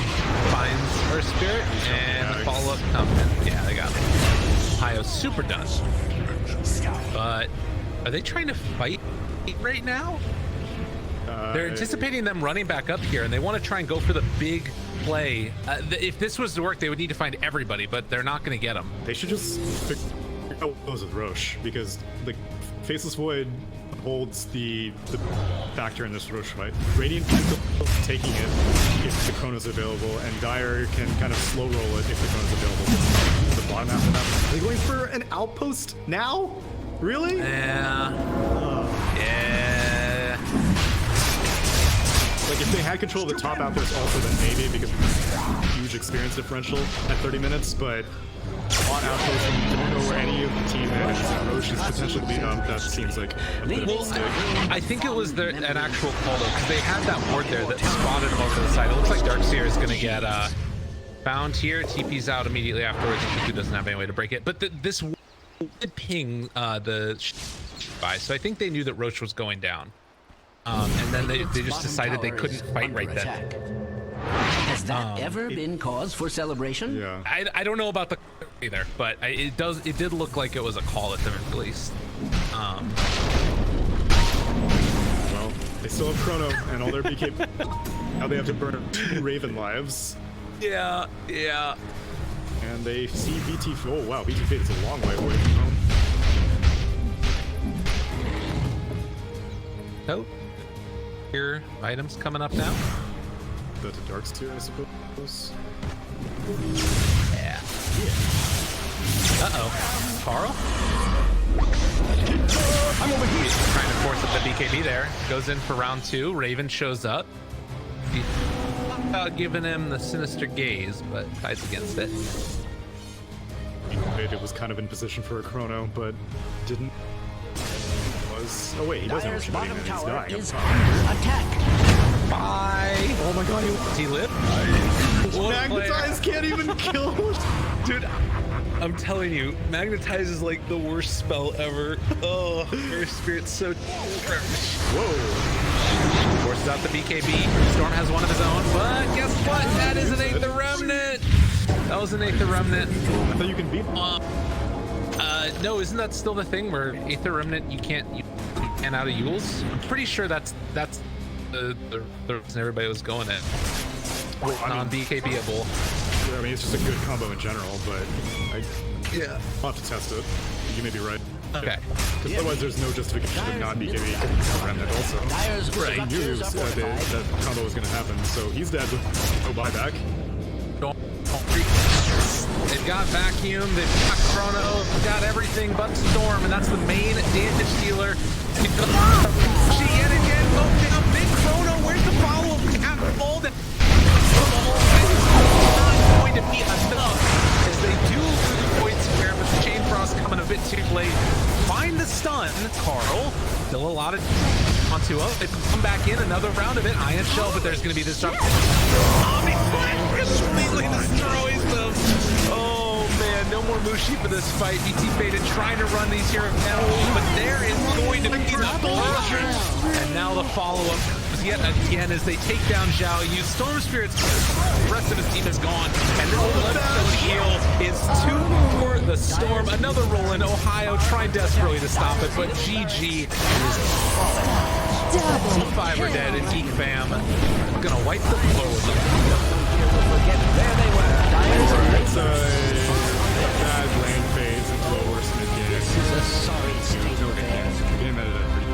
finds her spirit, and the follow-up comes in. Yeah, they got it. Ohio's super done. But are they trying to fight right now? They're anticipating them running back up here, and they want to try and go for the big play. If this was to work, they would need to find everybody, but they're not going to get them. They should just figure out what goes with Roche, because the Faceless Void holds the factor in this Roche fight. Radiant can still taking it if the Chrono's available, and Dire can kind of slow roll it if the Chrono's available. The bottom half of that. Are they going for an outpost now? Really? Yeah. Yeah. Like, if they had control of the top outpost also, then maybe, because of huge experience differential at 30 minutes, but on outpost, you don't know where any of the team is, and Roche is potentially lead up. That seems like a bit of a mistake. I think it was an actual call, because they had that ward there that spotted them over to the side. It looks like Darkseer is going to get found here. TP's out immediately afterwards, and Cuckoo doesn't have any way to break it. But this did ping the by, so I think they knew that Roche was going down. And then they just decided they couldn't fight right then. Has that ever been cause for celebration? Yeah. I don't know about the either, but it did look like it was a call at the very least. Well, they still have Chrono and all their BK. Now they have to burn 2 Raven lives. Yeah. And they see BT. Oh wow, BT Fate is a long way away from home. Oh, here items coming up now. The Darks too, I suppose. Yeah. Uh-oh. Carl? I'm over here. Trying to force up the BKB there. Goes in for round 2. Raven shows up. Giving him the sinister gaze, but fights against it. It was kind of in position for a Chrono, but didn't. Oh wait, he doesn't know what you're doing, he's dying. Is under attack. Bye. Oh my god, he lived? Magnetize can't even kill him. Dude, I'm telling you, Magnetize is like the worst spell ever. Oh, her spirit's so trash. Whoa. Forces out the BKB. Storm has one of his own, but guess what? That is an Aether Remnant. That was an Aether Remnant. I thought you can beat him. No, isn't that still the thing where Aether Remnant you can't out of Yules? I'm pretty sure that's the reason everybody was going it. Well, I mean, Non-BKB-able. I mean, it's just a good combo in general, but Yeah. I'll have to test it. You may be right. Okay. Because otherwise there's no justification to not BKB Remnant also. He knew that combo was going to happen, so he's dead with no buyback. They've got Vacuum, they've got Chrono, they've got everything but Storm, and that's the main damage dealer. She yet again goes down. Big Chrono, where's the follow-up? Half all that. Not going to be enough as they do lose the Void Sphere, but the Chain Frost coming a bit too late. Find the stun, Carl. Still a lot of onto it. They come back in another round of it. Iron Shell, but there's going to be this jump. Completely destroys them. Oh man, no more Mushi for this fight. BT Faded trying to run these here at but there is going to be the closure. And now the follow-up comes yet again as they take down Zhao Yu. Storm Spirit's the rest of his team is gone. And this Bloodstone heal is 2 for the Storm. Another roll in. Ohio trying desperately to stop it, but GG is Double 5 are dead, and Geek Fam gonna wipe the floor with them. There they were. It's a bad lane phase into a worse mid game. This is a sorry state of affairs. The game ended up pretty.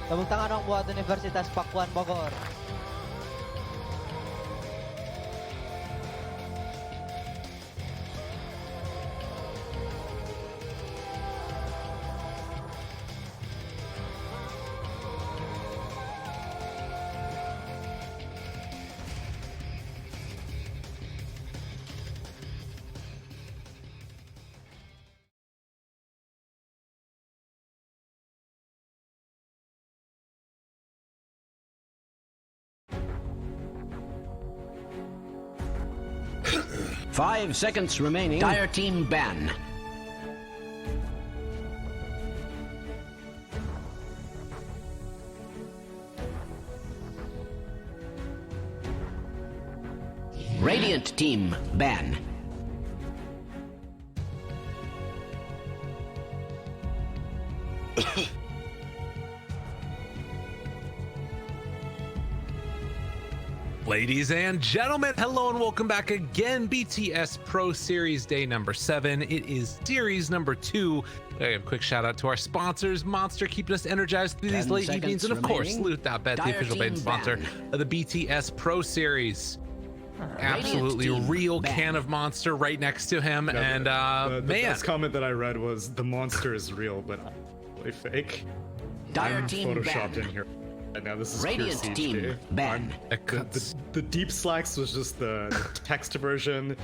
Tepuk tangan dong buat Universitas Pakuan Bogor. Five seconds remaining. Dire team ban. Radiant team ban. Ladies and gentlemen, hello and welcome back again. BTS Pro Series Day number 7. It is Series number 2. A quick shout out to our sponsors, Monster, keeping us energized through these late evenings, and of course, Loot.bet, the official betting sponsor of the BTS Pro Series. Absolutely real can of Monster right next to him, and the man, best comment that I read was the Monster is real, but really fake. Dire I'm team photoshopped ban. in here. Right now, this is Radiant pure team CG. ban. The deep slacks was just the text version.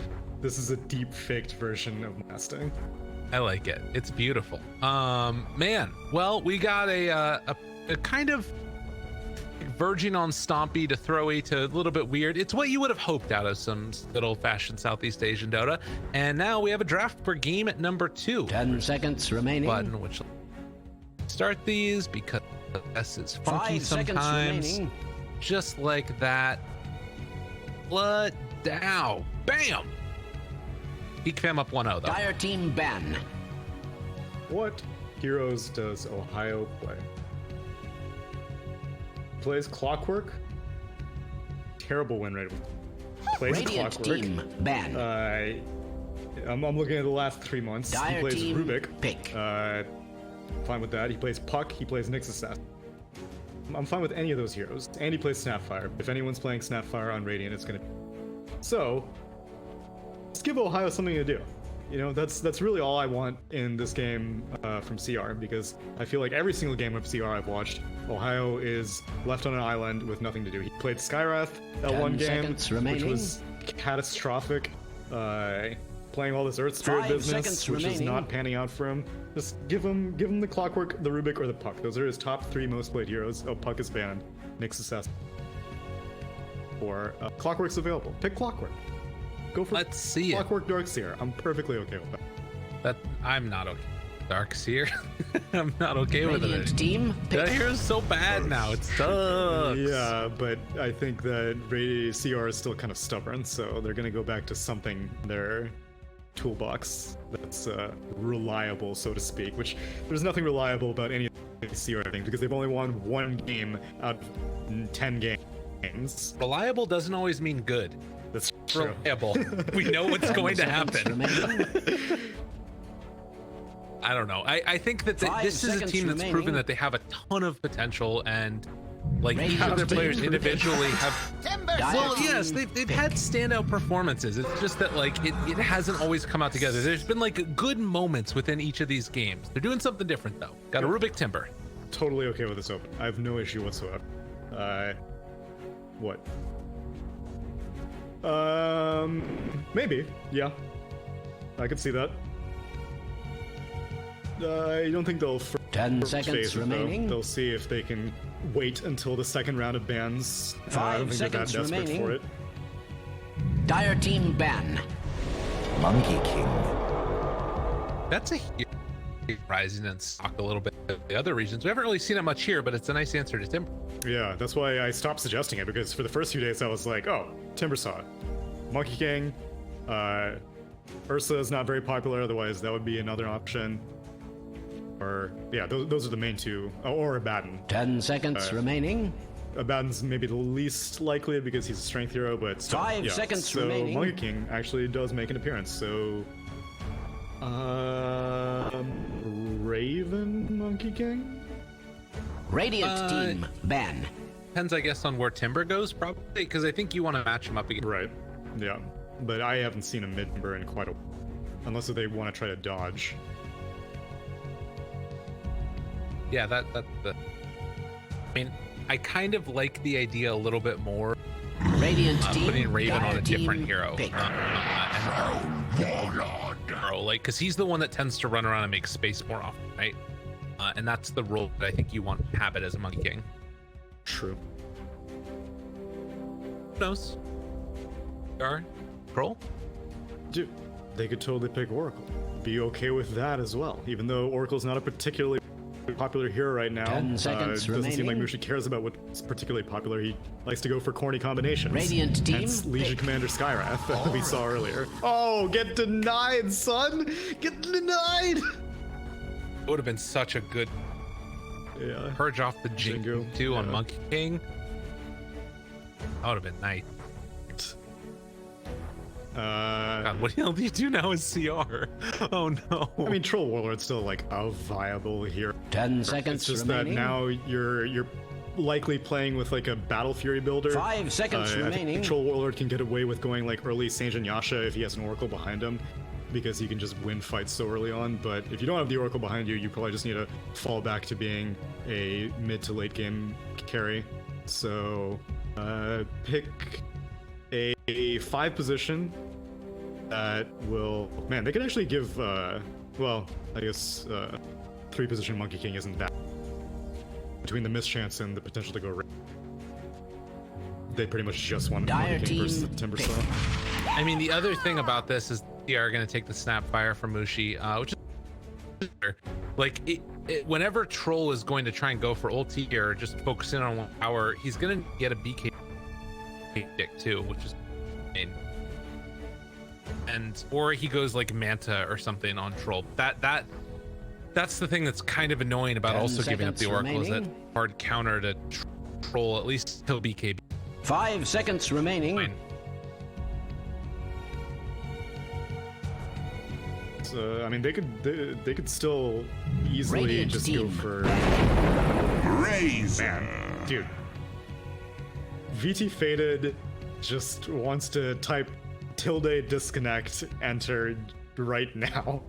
This is a deep faked version of Mustang. I like it. It's beautiful. Man, well, we got a kind of verging on stompy to throwy to a little bit weird. It's what you would have hoped out of some good old-fashioned Southeast Asian Dota. And now we have a draft per game at number 2. 10 seconds remaining. Button, which start these because this is funky 5 seconds sometimes. remaining. Just like that. Blood down. Bam! GEEK fam up 1-0 though. Dire team ban. What heroes does Ohio play? Plays Clockwork. Terrible win rate. Plays Radiant Clockwork. team ban. I'm looking at the last 3 months. Dire he plays team Rubik. pick. Fine with that. He plays Puck. He plays Nyx Assassin. I'm fine with any of those heroes. And he plays Snapfire. If anyone's playing Snapfire on Radiant, it's gonna. So, let's give Ohio something to do. You know, that's really all I want in this game from CR, because I feel like every single game of CR I've watched, Ohio is left on an island with nothing to do. He played Skywrath that 10 one game, seconds which remaining. was catastrophic. Playing all this Earth Spirit 5 business, seconds which is remaining. not panning out for him. Just give him the Clockwork, the Rubik, or the Puck. Those are his top 3 most played heroes. Oh, Puck is banned. Nyx Assassin. Or Clockwork's available. Pick Clockwork. Go for Let's see it. Clockwork Darkseer. I'm perfectly okay with that. That I'm not okay. Darkseer. I'm not okay with Radiant it. team That pick. hero's so bad now. It sucks. Yeah, but I think that CR is still kind of stubborn, so they're gonna go back to something in their toolbox that's reliable, so to speak. Which there's nothing reliable about any of these CR things because they've only won 1 game out of 10 games. Reliable doesn't always mean good. That's true. Reliable. We know what's going to Seconds happen. remaining. I don't know. I think that 5 this is a seconds team that's proven remaining. that they have a ton of potential, and like each Radiant of their team players pick. individually have. Dire Well, team yes, they've had standout performances. It's just that like it hasn't always come out together. There's been like good moments within each of these games. They're doing something different though. Got a Rubik Timber. Totally okay with this open. I have no issue whatsoever. What? Maybe. Yeah. I could see that. I don't think they'll 10 phase seconds it, though. remaining. They'll see if they can wait until the second round of bans. I 5 don't think they're that seconds desperate remaining. for it. Dire team ban. Monkey King. That's a huge rising in stock a little bit in the other regions. We haven't really seen it much here, but it's a nice answer to Timber. Yeah, that's why I stopped suggesting it, because for the first few days I was like, oh, Timbersaw, Monkey King, Ursa is not very popular, otherwise that would be another option. Or, yeah, those are the main 2. Oh, or Abaddon. 10 seconds remaining. Abaddon's maybe the least likely because he's a strength hero, but still, 5 yeah. seconds so remaining. Monkey King actually does make an appearance, so... Raven Monkey King? Radiant team ban. Depends, I guess, on where Timber goes, probably, because I think you want to match him up again. Right. Yeah. But I haven't seen a mid timber in quite a while. Unless they want to try to dodge. Yeah, that's the. I mean, I kind of like the idea a little bit more. Radiant team. Putting Raven on a different team hero. pick. Like, because he's the one that tends to run around and make space more often, right? And that's the role that I think you want to have it as a Monkey King. True. Who knows? Troll? Dude, they could totally pick Oracle. Be okay with that as well. Even though Oracle's not a particularly popular hero right now. 10 seconds doesn't seem like remaining. Mushi cares about what's particularly popular. He likes to go for corny combinations. Radiant team Hence Legion pick. Commander Skywrath that we saw earlier. Oh, get denied, son! Get denied! It would have been such a good Yeah. purge off the Jingu Jingu, too on yeah. Monkey King. That would have been nice. God, what the hell do you do now as CR? Oh no. I mean, Troll Warlord's still like a viable hero. 10 seconds It's just remaining. that now you're likely playing with like a Battle Fury builder. 5 seconds I remaining. think Troll Warlord can get away with going like early Sanjin Yasha if he has an Oracle behind him, because he can just win fights so early on. But if you don't have the Oracle behind you, you probably just need to fall back to being a mid to late game carry. So pick a 5 position that will, man, they could actually give well, I guess 3 position Monkey King isn't that between the mischance and the potential to go red. They pretty much just want Dire Monkey King versus team the Timber pick. Saw. I mean, the other thing about this is they are going to take the Snapfire from Mushi, which is like whenever Troll is going to try and go for ulti or just focus in on one power, he's going to get a BK stick too, which is insane. And or he goes like Manta or something on Troll. That's the thing that's kind of annoying about 10 also giving up the seconds Oracle is that remaining. hard counter to Troll, at least till BKB. 5 seconds remaining. Fine. I mean, they could still easily Radiant just team. go for Razor. man, dude. VT Faded just wants to type tilde disconnect enter right now.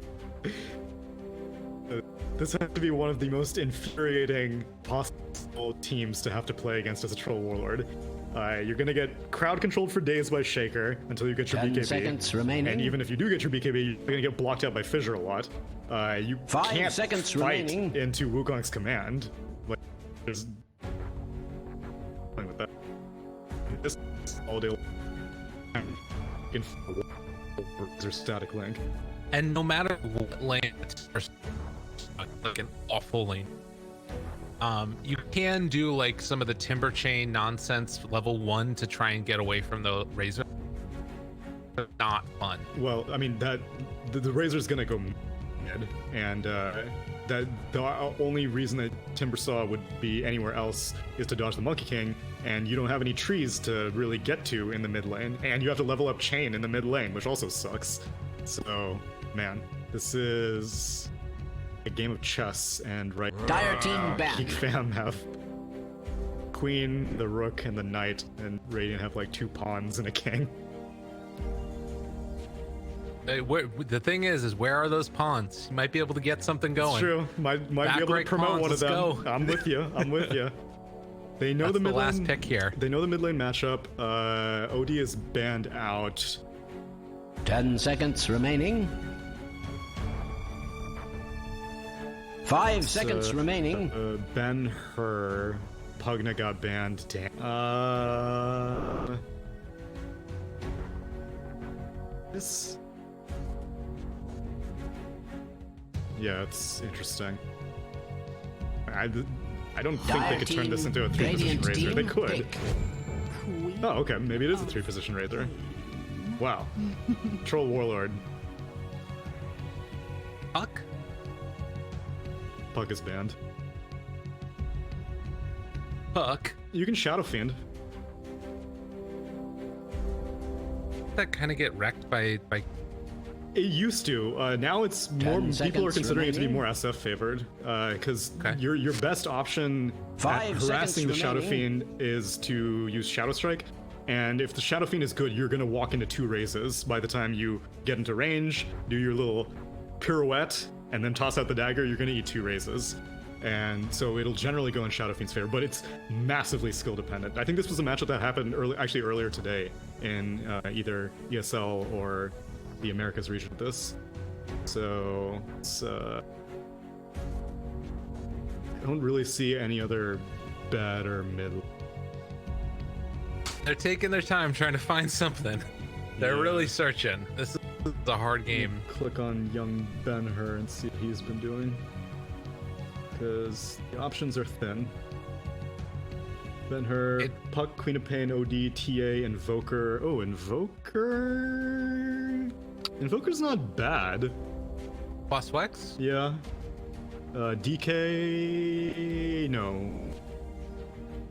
This has to be one of the most infuriating possible teams to have to play against as a Troll Warlord. You're gonna get crowd controlled for days by Shaker until you get your 10 BKB. seconds remaining. And even if you do get your BKB, you're gonna get blocked out by Fissure a lot. You 5 can't seconds fight remaining. into Wukong's command. Like, there's playing with that. This all day long. In their static link. And no matter what lane it's like an awful lane, you can do like some of the Timber Chain nonsense level 1 to try and get away from the Razor. Not fun. Well, I mean that the Razor's gonna go mid, and that the only reason that Timbersaw would be anywhere else is to dodge the Monkey King, and you don't have any trees to really get to in the mid lane, and you have to level up Chain in the mid lane, which also sucks. So, man, this is a game of chess, and right Dire team ban. Geek fam have Queen, the Rook, and the Knight, and Radiant have like 2 pawns and a king. The thing is where are those pawns? You might be able to get something going. It's true. Might be able to Backbreak promote pawns, one of let's them. go. I'm with you. I'm with you. They know That's the the mid last lane. pick here. They know the mid lane matchup. OD is banned out. 10 seconds remaining. 5 seconds remaining. Ben Hur. Pugna got banned. Damn. This. Yeah, it's interesting. I don't think Dire they could turn this team, into a 3-position Radiant Razor. They team could. pick. Oh, okay. Maybe it is a 3-position Razor. Wow. Troll Warlord. Fuck. Pug is banned. Fuck. You can Shadow Fiend. That kind of get wrecked by It used to. Now it's more. 10 People are seconds considering it to be remaining. more SF favored, because Okay. your best option at 5 harassing the seconds Shadow remaining. Fiend is to use Shadow Strike. And if the Shadow Fiend is good, you're gonna walk into 2 raises by the time you get into range, do your little pirouette, and then toss out the dagger. You're gonna eat 2 raises. And so it'll generally go in Shadow Fiend's favor, but it's massively skill dependent. I think this was a matchup that happened earlier today in either ESL or the Americas region of this. So it's, I don't really see any other better mid. They're taking their time trying to find something. They're Yeah. really searching. This is a hard game. Click on young Ben-Hur and see what he's been doing, because the options are thin. Ben-Hur, Puck, Queen of Pain, OD, TA, Invoker. Oh, Invoker. Invoker's not bad. Boss Wex? Yeah. DK. No.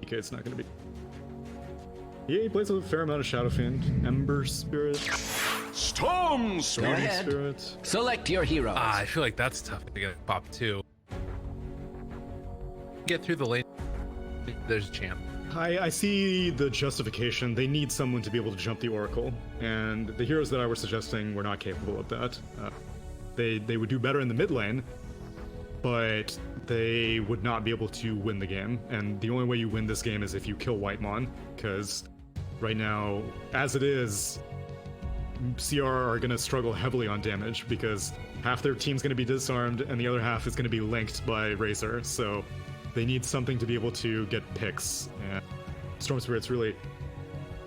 DK, it's not gonna be. Yeah, he plays a fair amount of Shadow Fiend. Ember Spirit. Storm Go Spirit. ahead. Spirit. Select your heroes. I feel like that's tough to get pop too. Get through the lane. There's a chance. I see the justification. They need someone to be able to jump the Oracle, and the heroes that I was suggesting were not capable of that. They would do better in the mid lane, but they would not be able to win the game. And the only way you win this game is if you kill Whitemon, because right now, as it is, CR are going to struggle heavily on damage because half their team's going to be disarmed and the other half is going to be linked by Razor. So they need something to be able to get picks, and Storm Spirit's really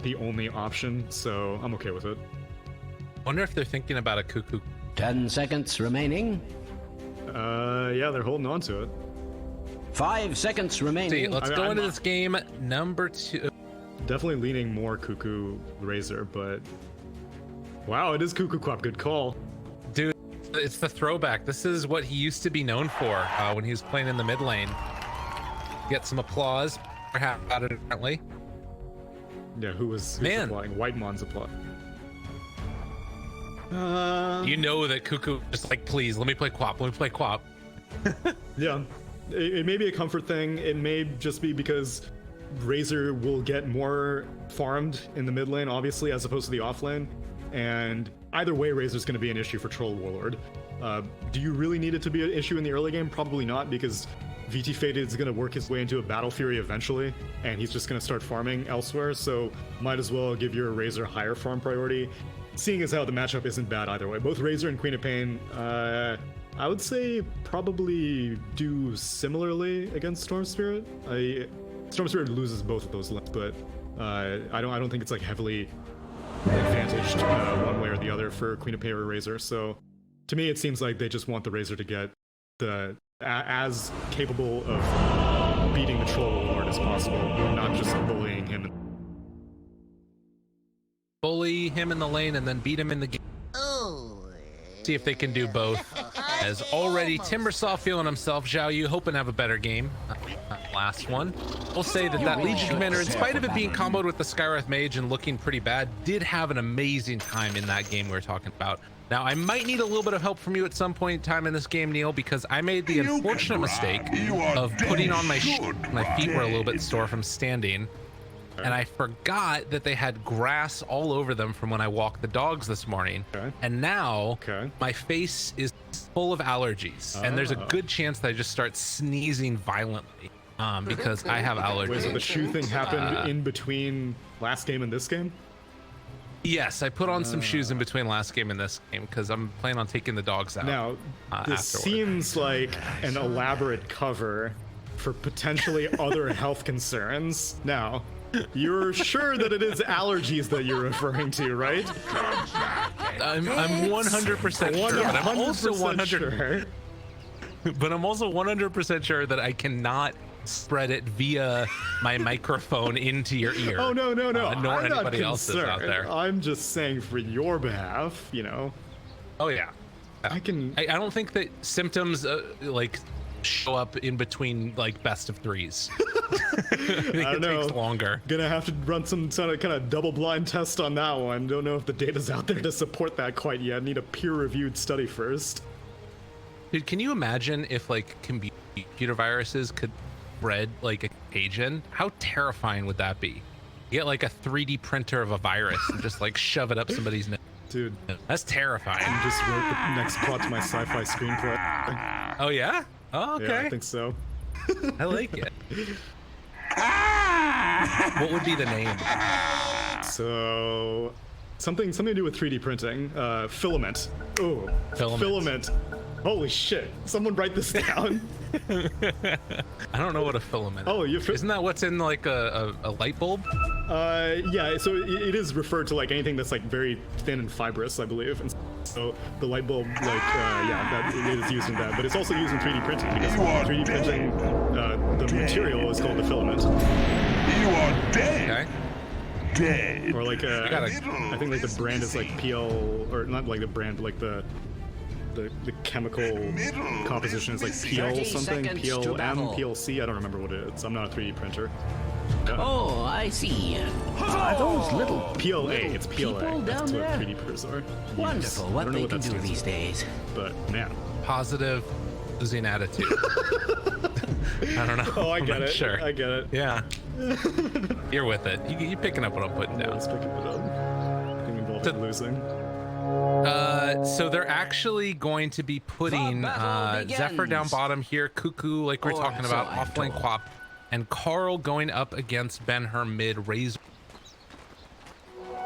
the only option, so I'm okay with it. Wonder if they're thinking about a cuckoo. 10 seconds remaining. Yeah, they're holding on to it. 5 seconds remaining. See, let's go I'm into not- this game number 2. Definitely leaning more Cuckoo Razor, but wow, it is Cuckoo Quap. Good call. Dude, it's the throwback. This is what he used to be known for when he was playing in the mid lane. Get some applause, perhaps about it apparently. Yeah, who's Man. applying? Whitemon's applying. You know that Cuckoo just like, please, let me play Quap, let me play Quap. Yeah, it may be a comfort thing. It may just be because Razor will get more farmed in the mid lane, obviously, as opposed to the off lane. And either way, Razor's going to be an issue for Troll Warlord. Do you really need it to be an issue in the early game? Probably not, because VT Faded is going to work his way into a Battle Fury eventually, and he's just going to start farming elsewhere, so might as well give your Razor higher farm priority, seeing as how the matchup isn't bad either way. Both Razor and Queen of Pain, I would say probably do similarly against Storm Spirit. Storm Spirit loses both of those lanes, but I don't think it's like heavily advantaged one way or the other for Queen of Pain or Razor. So to me, it seems like they just want the Razor to get the as capable of beating the Troll Warlord as possible, not just bullying him. Bully him in the lane and then beat him in the game. See if they can do both. As already Timbersaw feeling himself, Zhao Yu hoping to have a better game. Last one. We'll say that Legion Commander, in spite of it being comboed with the Skywrath Mage and looking pretty bad, did have an amazing time in that game we were talking about. Now, I might need a little bit of help from you at some point in time in this game, Neil, because I made the unfortunate mistake of putting on my feet were a little bit sore from standing. And I forgot that they had grass all over them from when I walked the dogs this morning. Okay. And now my face is full of allergies. And there's a good chance that I just start sneezing violently because I have allergies. Wait, so the shoe thing happened in between last game and this game? Yes, I put on some shoes in between last game and this game because I'm planning on taking the dogs out. Now, this afterward. seems like an elaborate cover for potentially other health concerns. Now, you're sure that it is allergies that you're referring to, right? I'm 100% sure, but I'm also 100. sure. But I'm also 100% sure that I cannot spread it via my microphone into your ear. Oh, no. Nor I'm not anybody else's out concerned. there. I'm just saying for your behalf, you know. Oh yeah. I can. I don't think that symptoms like show up in between like best of threes. I think I don't know. Takes longer. Gonna have to run some sort of kind of double blind test on that one. Don't know if the data's out there to support that quite yet. Need a peer-reviewed study first. Dude, can you imagine if like computer viruses could spread like a contagion? How terrifying would that be? You get like a 3D printer of a virus and just like shove it up somebody's nose. Dude, That's terrifying. I just wrote the next plot to my sci-fi screenplay. Oh yeah? Oh, okay. Yeah, I think so. I like it. What would be the name? So, something to do with 3D printing. Filament. Oh, Filament. Holy shit! Someone write this down. I don't know what a filament is. Oh, Isn't that what's in like a light bulb? Yeah. So it is referred to like anything that's like very thin and fibrous, I believe. And so the light bulb, like, yeah, that it is used in that. But it's also used in 3D printing because 3D printing, the material is called the filament. You are dead. Okay. Dead. Or like, gotta- I think like the brand is like PL, or not like the brand, but like the chemical composition is like 30 PL something, seconds to PLM, battle. PLC. I don't remember what it is. I'm not a 3D printer. Oh, I see. Are those little PLA. It's PLA. people That's down what there? 3D printers are. Wonderful I what don't know they what can that do stands these for, days. but man. Positive losing attitude. I don't know. Oh, I I'm get not it. Sure. I get it. Yeah. You're with it. You picking up what I'm putting down. Let's pick it up. I think involving losing. So they're actually going to be putting The battle Zephyr down begins. bottom here, Cuckoo, like we're Or talking so about, I'm offlane told. Quap, and Carl going up against Ben-Hur mid. Razor.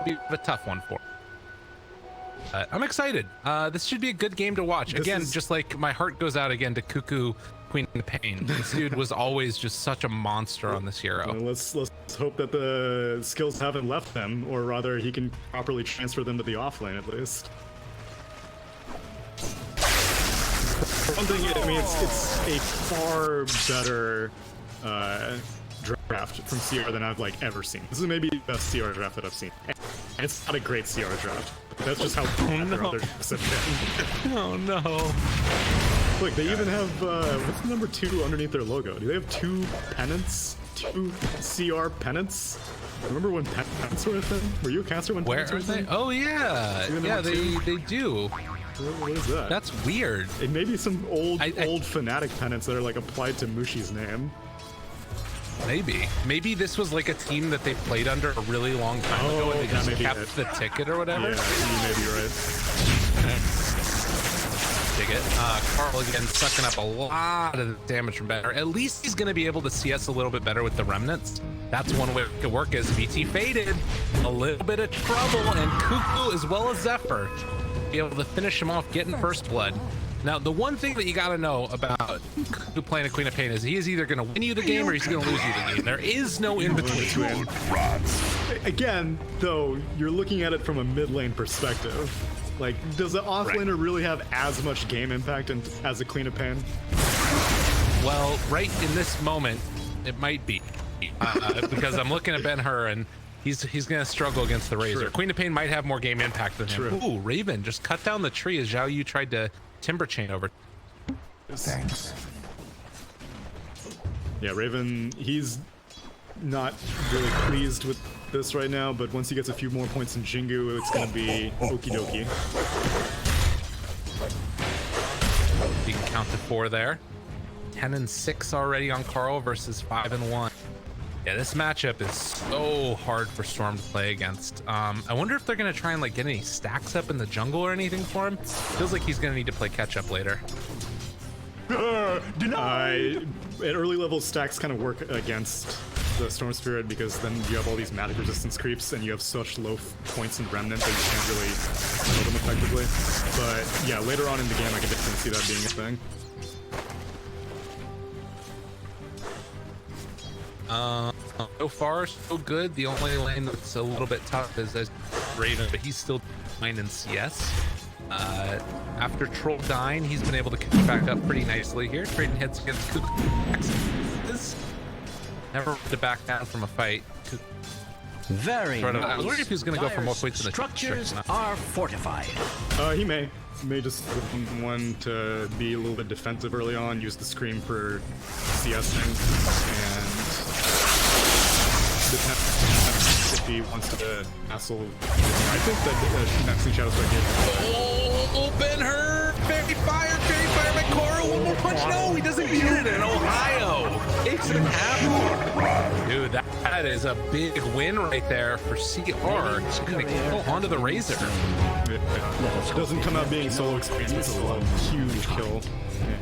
Be a tough one for him. I'm excited. This should be a good game to watch. Again, just like my heart goes out again to Cuckoo, Queen of Pain. This dude was always just such a monster on this hero. Let's hope that the skills haven't left him, or rather, he can properly transfer them to the offlane at least. One thing, I mean, it's a far better draft from CR than I've like ever seen. This is maybe the best CR draft that I've seen, and it's not a great CR draft. That's just how bad their other drafts have been. Oh no. Look, they even have what's the number 2 underneath their logo? Do they have 2 pennants? 2 CR pennants? Remember when pennants were a thing? Were you a caster when Where pennants were are a they? thing? Oh yeah. Even Yeah, number they 2? do. What is that? That's weird. It may be some old I- Fnatic pennants that are like applied to Mushi's name. Maybe this was like a team that they played under a really long time ago and they that just may be kept it. the ticket or whatever. Yeah, you may be right. Dig it. Carl again sucking up a lot of the damage from Banner. At least he's going to be able to see us a little bit better with the remnants. That's one way to work as VT faded. A little bit of trouble, and Cuckoo as well as Zephyr be able to finish him off getting first blood. Now, the one thing that you got to know about Cuckoo playing a Queen of Pain is he is either going to win you the game or he's going to lose you the game. There is no in between. Again, though, you're looking at it from a mid lane perspective. Like, does the offlaner really have as much game impact as a Queen of Pain? Well, right in this moment, it might be. Because I'm looking at Ben-Hur and he's going to struggle against the Razor. True. Queen of Pain might have more game impact than him. True. Ooh, Raven just cut down the tree as Zhao Yu tried to timber chain over. Thanks. Yeah, Raven, he's not really pleased with this right now, but once he gets a few more points in Jingu, it's going to be okie dokie. You can count to 4 there. 10 and 6 already on Carl versus 5 and 1. Yeah, this matchup is so hard for Storm to play against. I wonder if they're going to try and like get any stacks up in the jungle or anything for him. Feels like he's going to need to play catch up later. At early level, stacks kind of work against the Storm Spirit because then you have all these magic resistance creeps and you have such low points in Remnant that you can't really kill them effectively. But yeah, later on in the game, I can definitely see that being a thing. So far, so good. The only lane that's a little bit tough is Raven, but he's still 9 in CS. After Troll dying, he's been able to catch back up pretty nicely here, trading hits against Cuckoo. Never to back down from a fight. Very Sort of. nice. I was wondering if he was going to go for more Dire's points in the structures trick. are fortified. He may just one to be a little bit defensive early on, use the scream for CSing, and if he wants to hassle. I think that Maxing Shadow's right here. Oh, Ben-Hur! Fairy Fire by Coral! One more punch! No, he doesn't get it in Ohio! Takes it in half. Dude, that is a big win right there for CR. He's gonna kill onto the Razor. It doesn't come out being solo experience, it's still a huge kill.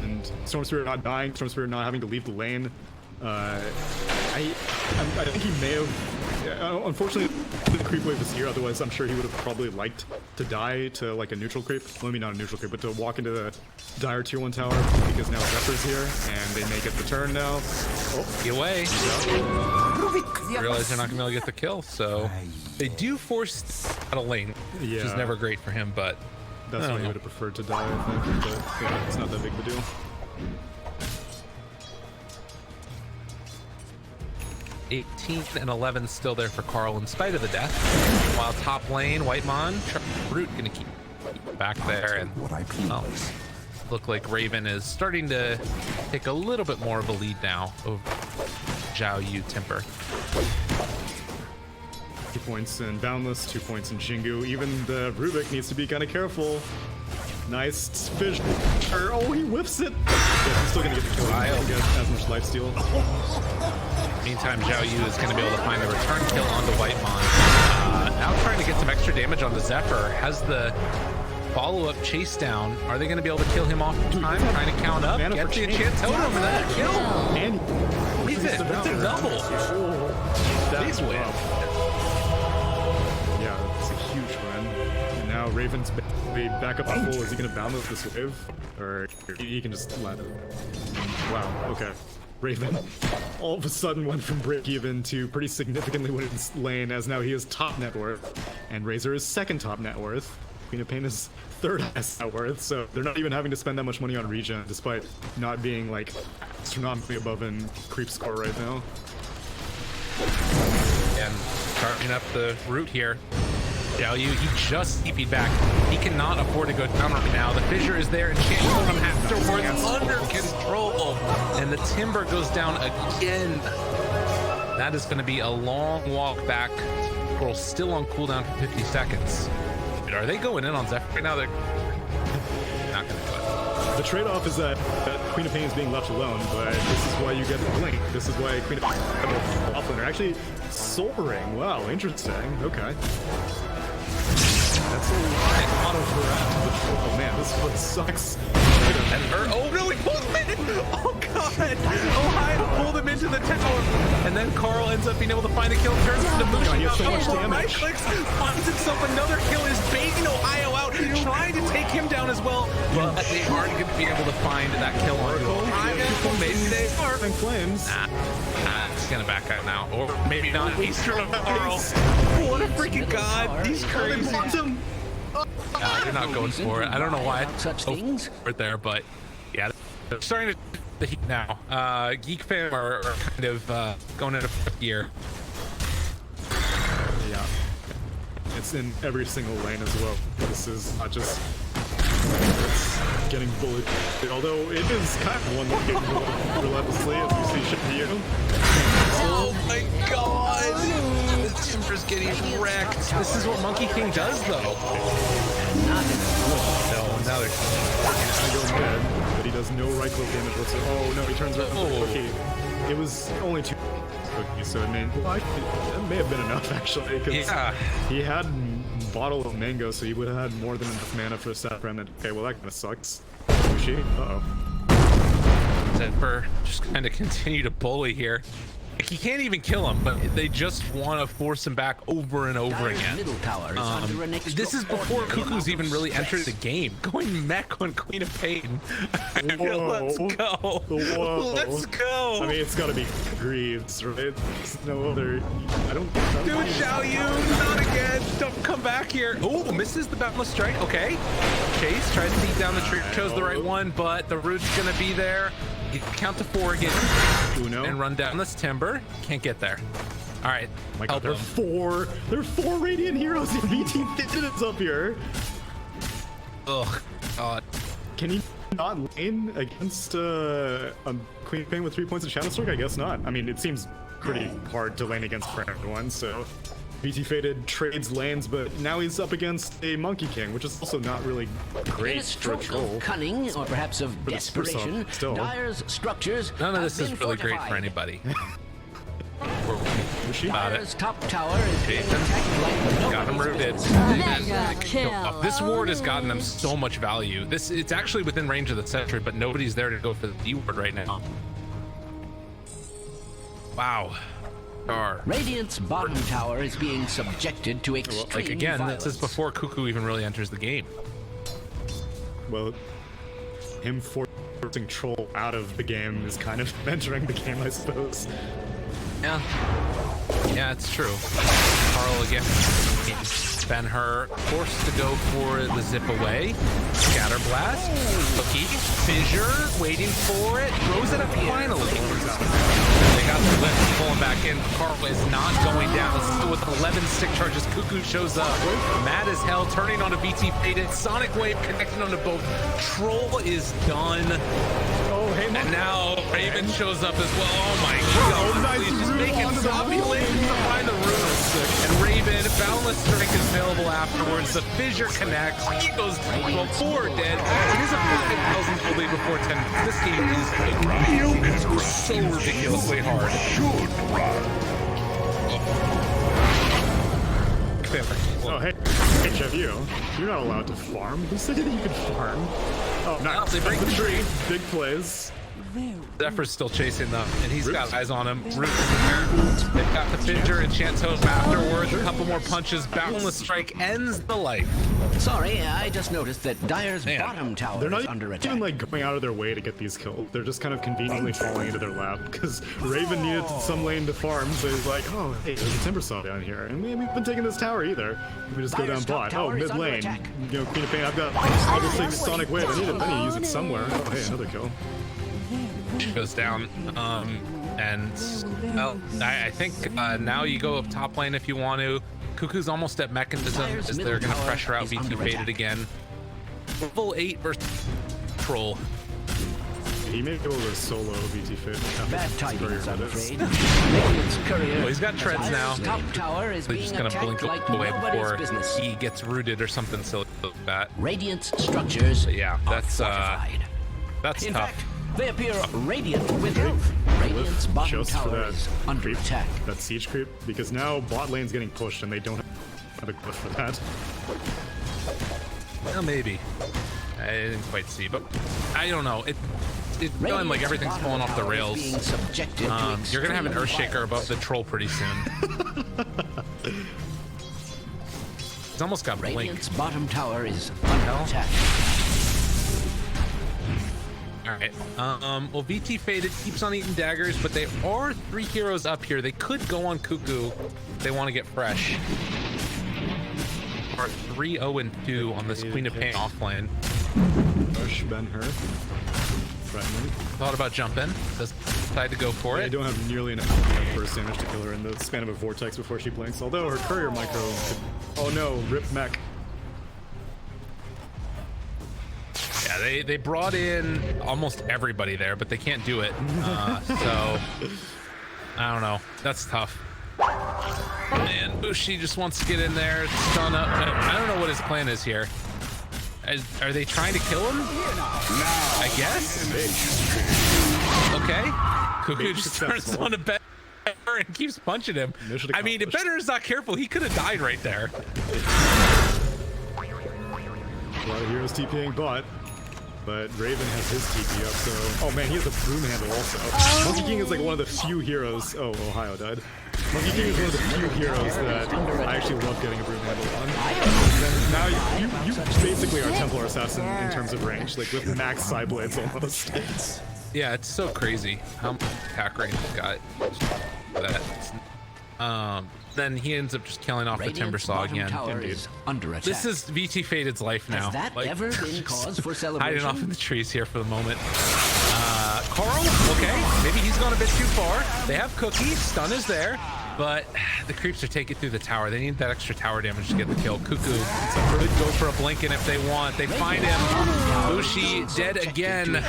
And Storm Spirit not dying, Storm Spirit not having to leave the lane. I think he may have. Unfortunately, the creep wave is here. Otherwise, I'm sure he would have probably liked to die to like a neutral creep. Well, maybe not a neutral creep, but to walk into the dire tier 1 tower because now Zephyr's here and they may get the turn now. Oh, Get away. Realize they're not gonna be able to get the kill, so they do force out of lane, which is Yeah. never great for him. But that's I don't why he know. would have preferred to die, I think. But yeah, it's not that big of a deal. 18th and 11th still there for Carl in spite of the death. While top lane, Whitemon, Brute gonna keep back there, and well, look like Raven is starting to take a little bit more of a lead now over Zhao Yu Timber. 2 points in Boundless, 2 points in Jingu. Even the Rubik needs to be kind of careful. Nice fish. Oh, he whiffs it. Yeah, he's still gonna get the kill. He doesn't get as much lifesteal. Meantime, Zhao Yu is going to be able to find a return kill onto Whitemon. Now trying to get some extra damage onto Zephyr. Has the follow-up chase down. Are they going to be able to kill him off in time? Trying to count up. Mana Get for the change. enchant totem and then a kill. And Leave it. It's a double. Please win. Yeah, it's a huge win. And now Raven's back up on full. Is he going to Boundless this wave? Or he can just let it. Wow, okay. Raven all of a sudden went from break-even to pretty significantly winning his lane, as now he is top net worth, and Razor is second top net worth. Queen of Pain is third highest net worth, so they're not even having to spend that much money on regen, despite not being like astronomically above in creep score right now. And starting up the route here. Zhao Yu, he just TP'd back. He cannot afford to go down right now. The fissure is there, and Chance him afterwards under control. And the Timber goes down again. That is going to be a long walk back. Coral still on cooldown for 50 seconds. But are they going in on Zephyr right now? They're not going to do it. The trade-off is that Queen of Pain is being left alone, but this is why you get the blink. This is why Queen of Pain is offlaner. Actually, soaring. Wow, interesting. Okay. That's a lot of oh man, this one sucks. Oh no, he pulled him in! Oh god! Ohio pulled him into the tower! And then Carl ends up being able to find a kill, turns into Mushi, he has so much damage. right clicks, finds himself another kill, is baiting Ohio out, trying to take him down as well, but they aren't going to be able to find that kill on Ohio. Maybe they are. And Flames. It's gonna back out now, or maybe not. Eastern of Carl. What a freaking god! He's crazy. They're not going for it. I don't know why. Such things. Right there, but yeah, they're starting to the heat now. GEEK fam are kind of going into fifth gear. Yeah. It's in every single lane as well. This is not just it's getting bullied. Although it is kind of one that getting bullied relentlessly as we see Shipio. Oh my god! The Timber's getting wrecked. This is what Monkey King does, though. No, now they're I go mid, but he does no right click damage whatsoever. Oh no, he turns around. Oh. Okay. It was only 2 cookies, so it may have been enough actually, because Yeah. he had bottle of mango, so he would have had more than enough mana for a stat remnant. Okay, well that kind of sucks. Sushi? Uh-oh. Zephyr just kind of continue to bully here. Like, he can't even kill him, but they just want to force him back over and over Dire's again. middle tower is under an This is before Cuckoo's even really entered the game. Going mech on Queen of Pain. Let's go. Whoa. Let's go. I mean, it's gotta be Greaves, right? There's no other. I don't. Dude, Zhao Yu, not again. Don't come back here. Oh, misses the Boundless Strike. Okay. Chase tries to beat down the tree. Chose the right one, but the root's gonna be there. You count to 4 again. Uno. And run down this Timber. Can't get there. All right, My God, help him. there are four Radiant heroes in BT Fitness up here. Ugh, God. Can he not lane against Queen of Pain with 3 points of Shadow Stroke? I guess not. I mean, it seems pretty hard to lane against for everyone, so BT Faded trades lanes, but now he's up against a Monkey King, which is also not really In great a for a stroke troll. of cunning or perhaps of the first off, desperation, still. Dyer's structures None of have this is been really great for fortified. anybody. Is she? Got it. Dyer's top tower is being Jason. attacked like Got him nobody's rooted. business. Mega kill. This ward has gotten them so much value. It's actually within range of the sentry, but nobody's there to go for the D ward right now. Wow. Star. Radiant's bottom tower is being subjected to extreme Like again, violence. this is before Cuckoo even really enters the game. Well, him forcing Troll out of the game is kind of entering the game, I suppose. Yeah. Yeah, it's true. Carl again. Ben Hur forced to go for the zip away. Scatter blast. Cookie. Fissure. Waiting for it. Throws it up finally. They got the lift. Pulling back in. Carl is not going down. Still with 11 stick charges. Cuckoo shows up. Mad as hell. Turning on a BT Faded. Sonic Wave connecting onto both. Troll is done. Oh, hey, And now Raven shows up as well. Oh my God. nice He's just root making onto the sloppy roof. lanes to find the roof. And Raven, Boundless Strike is available afterwards. The fissure connects. He goes before dead. It is a 5,000 gold lead before 10. This game is so ridiculously hard. Should run. Oh, hey, HFU, you're not allowed to farm. Who said that you could farm? Oh, Well, nice. they break the tree. Big plays. Zephyr's still chasing them, and he's got eyes on him. Root They've got the fissure and Chantos afterwards. A couple more punches. Boundless Strike ends the life. Sorry, I just noticed that Dyer's Man. bottom tower They're not is under attack. even like going out of their way to get these kills. They're just kind of conveniently falling into their lap because Raven needed some lane to farm, so he's like, oh, hey, there's a Timbersaw down here, and we haven't been taking this tower either. We just go down Dyer's top bot. Oh, tower is mid under lane. attack. You know, Queen of Pain. I've got obviously Sonic Wave. I need to use it somewhere. Oh, hey, another kill. Goes down. And well, I think now you go up top lane if you want to. Cuckoo's almost at mechanism Dyer's as middle they're gonna tower pressure out is BT under Faded attack. again. Level 8 versus Troll. He may be able to solo BT Fit. Bad tidings, I'm With this. afraid. Radiant's courier. Well, he's got treads now. Dyer's top tower is They're being just gonna attacked blink like away nobody's before business. he gets rooted or something silly like that. Radiant's structures Yeah, are that's fortified. that's In tough. fact, they appear radiant with health. Radiant's bottom Just for tower that is under creep, attack. that siege creep, because now bot lane's getting pushed and they don't have a cliff for that. Well, maybe. I didn't quite see, but I don't know. It's feeling like Radiant's everything's bottom falling off the tower is rails. being subjected to You're gonna have an extreme Earthshaker above the Troll pretty soon. He's almost got Blink. Radiant's bottom tower is under attack. All right. Well, VT Faded keeps on eating daggers, but they are 3 heroes up here. They could go on Cuckoo if they want to get fresh. Are 3-0-2 on this Queen of Pain offlane. Rush Ben Hur. Threatening. Thought about jumping. Does decide to go for I it. don't have nearly enough burst damage to kill her in the span of a vortex before she blinks, although her courier micro could... Oh no, rip mech. Yeah, they brought in almost everybody there, but they can't do it. So I don't know. That's tough. Man, Bushi just wants to get in there, stun up. I don't know what his plan is here. Are they trying to kill him? I guess. Okay. Cuckoo just turns on a Benner and keeps punching him. Mission I mean, if accomplished. Benner is not careful, he could have died right there. A lot of heroes TPing bot, but Raven has his TP up, so... Oh man, he has a broom handle also. Monkey King is like one of the few heroes... Oh, Ohio died. Monkey King is one of the few heroes that I actually love getting a broom handle on. And now you basically are Templar Assassin in terms of range, like with max side blades almost. Yeah, it's so crazy how much attack range he's got. That. Then he ends up just killing off the Radiant's Timbersaw bottom again. tower Indeed. is under attack. This is VT Faded's life now. Has that ever been cause for hiding celebration? off in the trees here for the moment. Carl, okay, maybe he's gone a bit too far. They have Cookie, stun is there. but the creeps are taking through the tower. They need that extra tower damage to get the kill. Cuckoo could go for a Blinken if they want. They find him. Mushi dead again.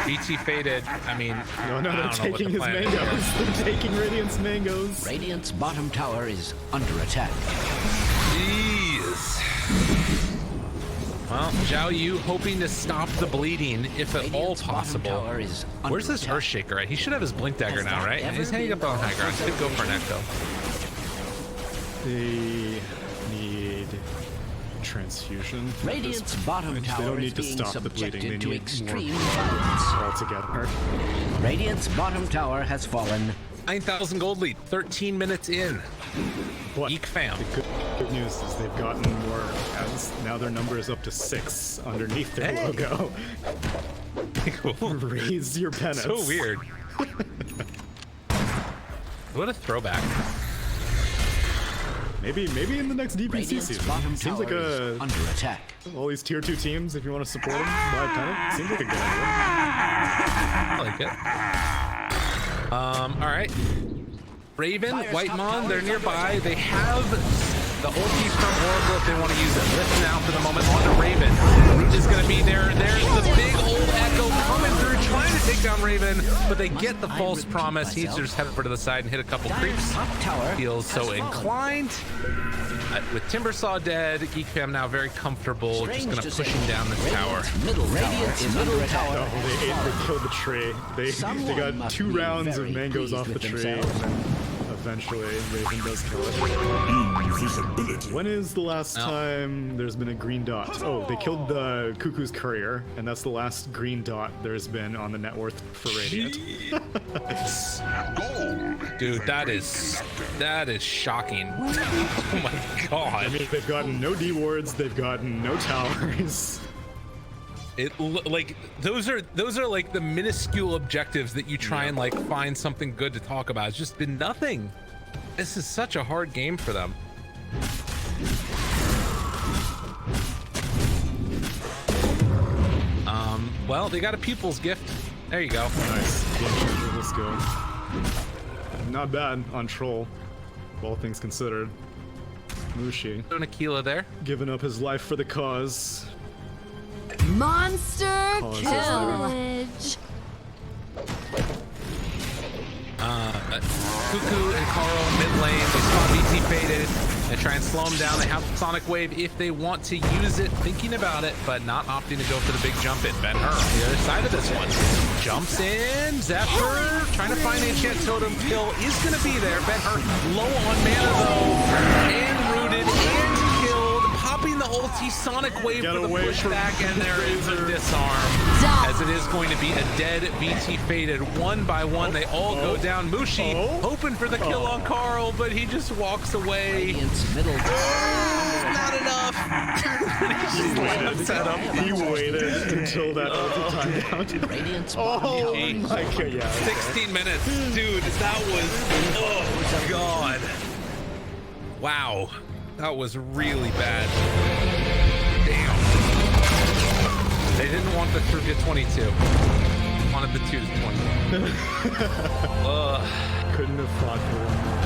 BT faded. I mean, No, they're taking his mangoes. They're taking Radiant's mangoes. Radiant's bottom tower is under attack. Jeez. Well, Zhao Yu hoping to stop the bleeding if at all possible. Where's this Earthshaker at? He should have his Blink Dagger now, right? He's hanging up on high ground. Could go for an Echo. They need transfusion. Radiant's bottom They tower don't is need to being stop the bleeding. They subjected to need extreme more violence. altogether. Radiant's bottom tower has fallen. 9,000 gold lead. 13 minutes in. But GEEK fam. the good news is they've gotten more, as now their number is up to 6 underneath their Hey. logo. Cool. Raise your penance. So weird. What a throwback. Maybe in the next DPC Radiant's season. bottom Seems tower like is under attack. all these tier 2 teams, if you want to support them by a pennant, seems like a good idea. I like it. All right. Raven, Whitemon, they're nearby. They have the ulti from Oracle if they want to use it. Listen now for the moment on to Raven. Root is going to be there. There's the big old Echo coming through, trying to take down Raven, but they get the false promise. He's just head over to the side and hit a couple creeps. Feels so inclined. With Timbersaw dead, GEEK fam now very comfortable, just going to pushing down this tower. Radiant's middle tower. Oh, they killed the tree. They got 2 rounds of mangoes off the tree, and then eventually Raven does kill it. Invisibility. When is the last time there's been a green dot? Oh, they killed the Cuckoo's courier, and that's the last green dot there's been on the net worth for Radiant. Dude, that is shocking. Oh my god. I mean, they've gotten no D wards, they've gotten no towers. Like those are like the minuscule objectives that you try and like find something good to talk about. It's just been nothing. This is such a hard game for them. Well, they got a pupil's gift. There you go. Nice. Game changer, let's go. Not bad on Troll, all things considered. Mushi Doing Aquila there. giving up his life for the cause. Monster Oh, is this pillage. Cuckoo and Carl mid lane. They spot BT faded. They try and slow him down. They have Sonic Wave if they want to use it, thinking about it, but not opting to go for the big jump in. Ben Hur on the other side of this one. Jumps in. Zephyr trying to find the enchant totem. Kill is going to be there. Ben Hur low on mana though. And rooted and killed. Popping the ulti. Sonic Wave Get for the away from pushback, and there is a disarm. As it is going to be a dead BT faded. One by one, they all go down. Mushi hoping for the kill on Carl, but he just walks away. Radiant's middle tower. Not enough. He waited until that ulti timed out. Radiant's bottom Oh tower. my god, yeah. 16 minutes. Dude, that was, oh God. Wow. That was really bad. Damn. They didn't want the True get 22. Wanted the 2 to 20. Couldn't have fought for one more.